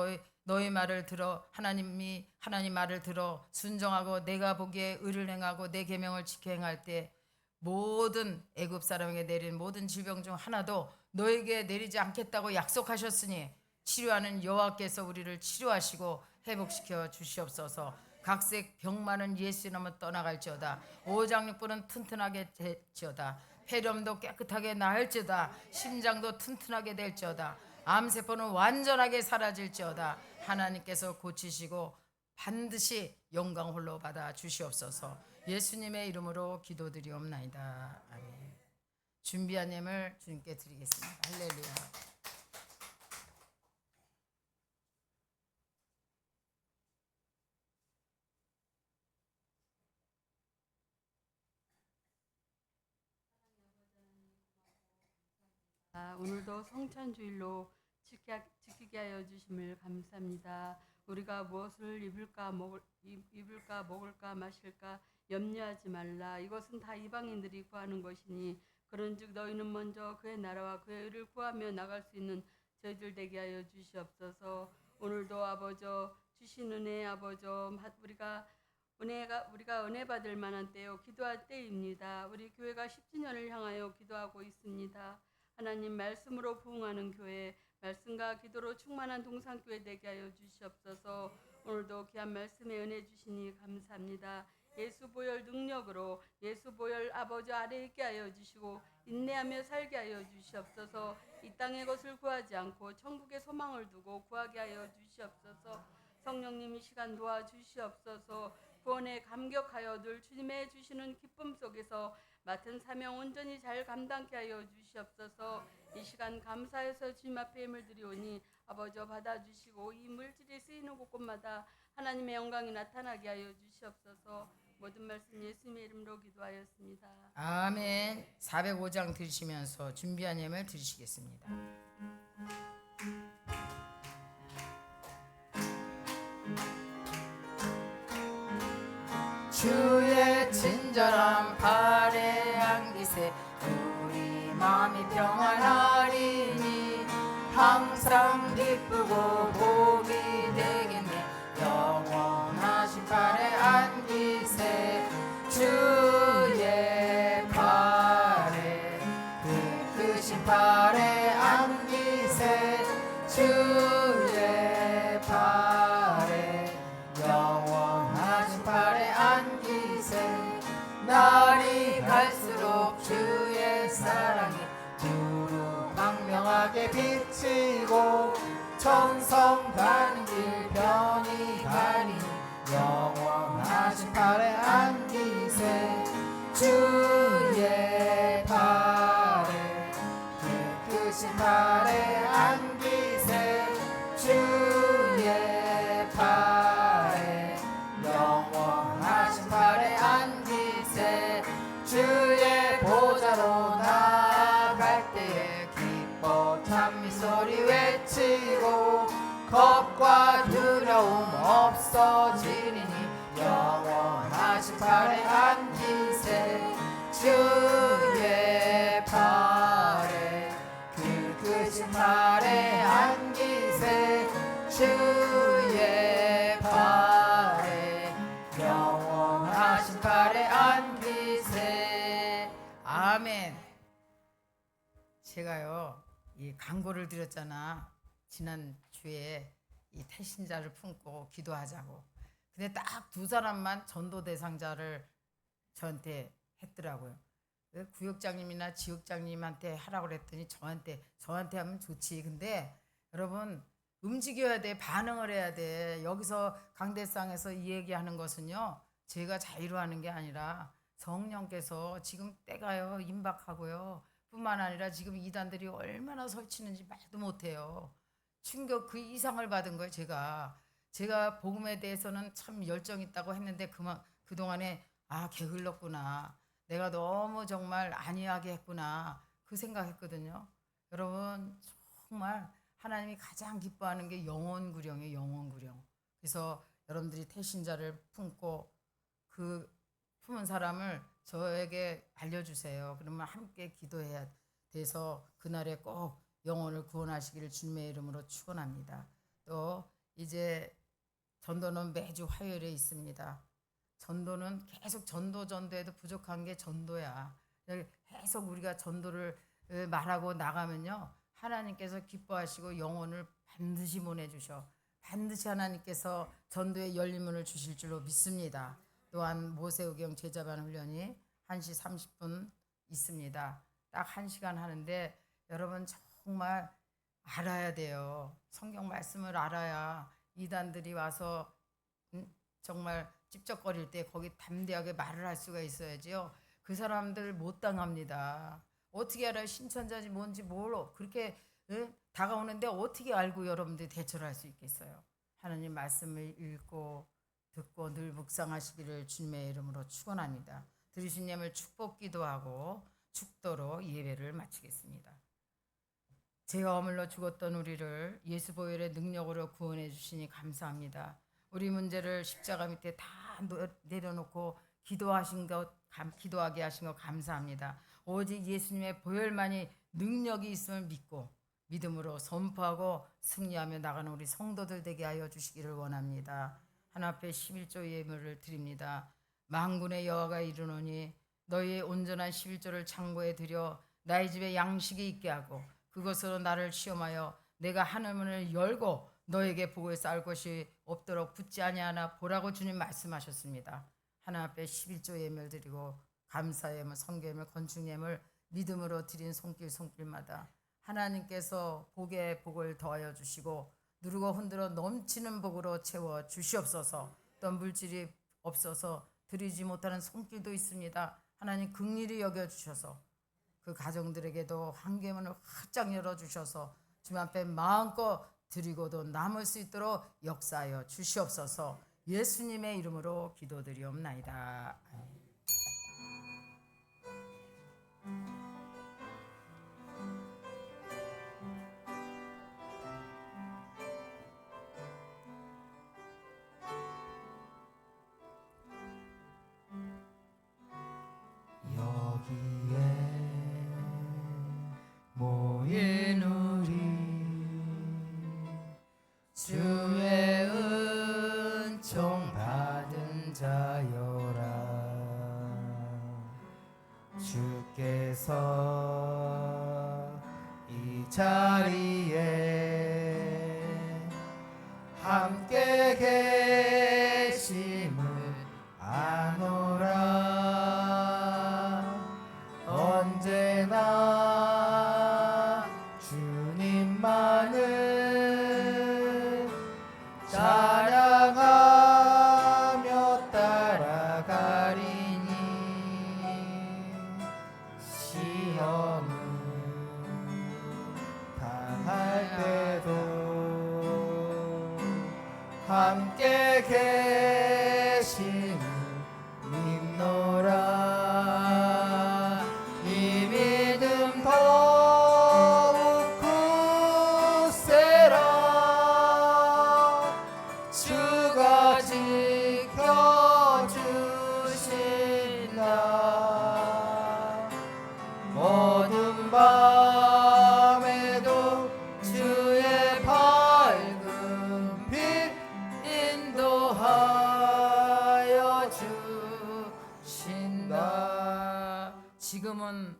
너희 말을 들어 하나님 말을 들어 순종하고 내가 보기에 의를 행하고 내 계명을 지켜 행할 때 모든 애굽 사람에게 내린 모든 질병 중 하나도 너에게 내리지 않겠다고 약속하셨으니 치료하는 여호와께서 우리를 치료하시고 회복시켜 주시옵소서. 각색 병 많은 예수 이름으로 떠나갈지어다. 오장육부는 튼튼하게 될지어다. 폐렴도 깨끗하게 나을지어다. 심장도 튼튼하게 될지어다. 암세포는 완전하게 사라질지어다. 하나님께서 고치시고 반드시 영광 홀로 받아 주시옵소서. 예수님의 이름으로 기도드리옵나이다. 아멘. 준비한 예물 주님께 드리겠습니다. 할렐루야. 오늘도 성찬주일로 지키게 하여 주심을 감사합니다. 우리가 무엇을 입을까 먹을까 마실까 염려하지 말라. 이것은 다 이방인들이 구하는 것이니 그런즉 너희는 먼저 그의 나라와 그의 의를 구하며 나갈 수 있는 저희들 되게 하여 주시옵소서. 오늘도 아버저 주신 은혜 아버저 우리가 은혜 받을 만한 때요 기도할 때입니다. 우리 교회가 10주년을 향하여 기도하고 있습니다. 하나님 말씀으로 부흥하는 교회, 말씀과 기도로 충만한 동산교회 되게 하여 주시옵소서. 오늘도 귀한 말씀에 은혜 주시니 감사합니다. 예수 보혈 능력으로 예수 보혈 아버지 아래 있게 하여 주시고 인내하며 살게 하여 주시옵소서. 이 땅의 것을 구하지 않고 천국의 소망을 두고 구하게 하여 주시옵소서. 성령님 이 시간 도와주시옵소서. 구원에 감격하여 늘 주님의 주시는 기쁨 속에서 맡은 사명 온전히 잘 감당케 하여 주시옵소서. 이 시간 감사해서 주님 앞에 힘을 드리오니 아버지 받아주시고 이 물질이 쓰이는 곳곳마다 하나님의 영광이 나타나게 하여 주시옵소서. 모든 말씀 예수님의 이름으로 기도하였습니다. 아멘. 405장 들으시면서 준비한 예물 드리시겠습니다. 주의 친절한 발에 안기세 우리 마음이 평안하리니 항상 기쁘고 복이 되겠네 영원하신 발에 안기세 주의 발에 크신 발에 안기세 주의 발에 영원하신 발에 안기세 날이 갈수록 주의 사랑이 두루 광명하게 비치고 천성 가는 길 편히 가니 영원하신 발에 안기세 주의 발에 크신 발에 안기세 주의 발에 영원하신 발에 안기세 주의 보좌로 나아갈 때에 기뻐 찬미소리 외치고 겁과 두려움 없어지리니 영원하신 발에 안기세 주의 발에 크신 발에 안기세 주의 발에 영원하신 발에 안기세 아멘. 제가요 이 광고를 드렸잖아. 지난 주에 이 태신자를 품고 기도하자고. 근데 딱 두 사람만 전도 대상자를 저한테 했더라고요. 구역장님이나 지역장님한테 하라고 그랬더니 저한테 하면 좋지. 근데 여러분 움직여야 돼. 반응을 해야 돼. 여기서 강대상에서 이 얘기하는 것은요. 제가 자유로 하는 게 아니라 성령께서 지금 때가요 임박하고요. 뿐만 아니라 지금 이단들이 얼마나 설치는지 말도 못해요. 충격 그 이상을 받은 거예요. 제가 복음에 대해서는 참 열정 있다고 했는데 그동안에 게을렀구나. 내가 너무 정말 안이하게 했구나. 그 생각했거든요. 여러분 정말 하나님이 가장 기뻐하는 게 영혼구령이에요. 영혼구령. 그래서 여러분들이 태신자를 품고 그 품은 사람을 저에게 알려주세요. 그러면 함께 기도해야 돼서 그날에 꼭 영혼을 구원하시기를 주님의 이름으로 축원합니다. 또 이제 전도는 매주 화요일에 있습니다. 전도는 계속 전도해도 부족한 게 전도야. 계속 우리가 전도를 말하고 나가면요. 하나님께서 기뻐하시고 영혼을 반드시 보내주셔. 반드시 하나님께서 전도의 열린 문을 주실 줄로 믿습니다. 또한 모세오경 제자반 훈련이 1시 30분 있습니다. 딱 1시간 하는데 여러분 정말 알아야 돼요. 성경 말씀을 알아야 이단들이 와서 정말 찝쩍거릴 때 거기 담대하게 말을 할 수가 있어야지요. 그 사람들 못 당합니다. 어떻게 알아요? 신천자지 뭔지 뭘 그렇게 다가오는데 어떻게 알고 여러분들이 대처를 할 수 있겠어요? 하나님 말씀을 읽고 듣고 늘 묵상하시기를 주님의 이름으로 축원합니다. 들으신 예물 축복 기도하고 축도로 예배를 마치겠습니다. 죄가 허물러 죽었던 우리를 예수 보혈의 능력으로 구원해 주시니 감사합니다. 우리 문제를 십자가 밑에 다 내려놓고 기도하게 하신 것 감사합니다. 오직 예수님의 보혈만이 능력이 있음을 믿고 믿음으로 선포하고 승리하며 나가는 우리 성도들 되게 하여 주시기를 원합니다. 하나 앞에 11조 예물을 드립니다. 만군의 여호와가 이르노니 너희의 온전한 11조를 창고에 들여 나의 집에 양식이 있게 하고 그것으로 나를 시험하여 내가 하늘문을 열고 너에게 복을 쌓을 것이 없도록 붙지 아니하나 보라고 주님 말씀하셨습니다. 하나 앞에 11조 예물 드리고 감사 예물, 성교 예물, 건축 예물 믿음으로 드린 손길마다 하나님께서 복에 복을 더하여 주시고 누르고 흔들어 넘치는 복으로 채워 주시옵소서. 또 물질이 없어서 드리지 못하는 손길도 있습니다. 하나님 긍휼히 여겨 주셔서 그 가정들에게도 환계문을 활짝 열어 주셔서 주님 앞에 마음껏 드리고도 남을 수 있도록 역사하여 주시옵소서. 예수님의 이름으로 기도드리옵나이다. 아멘. 여기에 모인 우리 주의 은총 받은 자여라. 주께서 이 자리에 함께 계심을 아노라. 언제나 주님만을 찬양하며 따라가리니 시험을 당할 때도 함께 계심을 믿노라. 이 믿음 더욱 굳세라. 주가 지켜주신다. 어두운 밤에도 주의 밝은 빛 인도하여 주신다. 지금은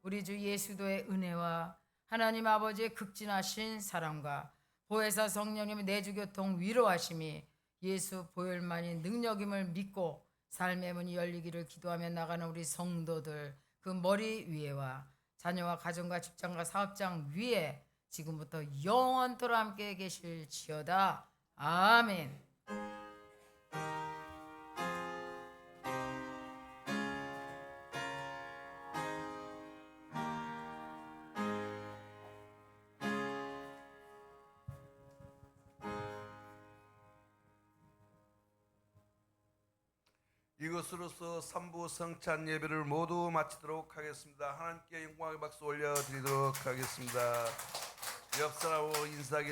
우리 주 예수도의 은혜와 하나님 아버지의 극진하신 사랑과 보혜사 성령님의 내주교통 위로하심이 예수 보혈만이 능력임을 믿고 삶의 문이 열리기를 기도하며 나가는 우리 성도들 그 머리 위에와 자녀와 가정과 직장과 사업장 위에 지금부터 영원토록 함께 계실지어다. 아멘. 이것으로서 3부 성찬 예배를 모두 마치도록 하겠습니다. 하나님께 영광의 박수 올려드리도록 하겠습니다. 옆 사람하고 인사하겠습니다.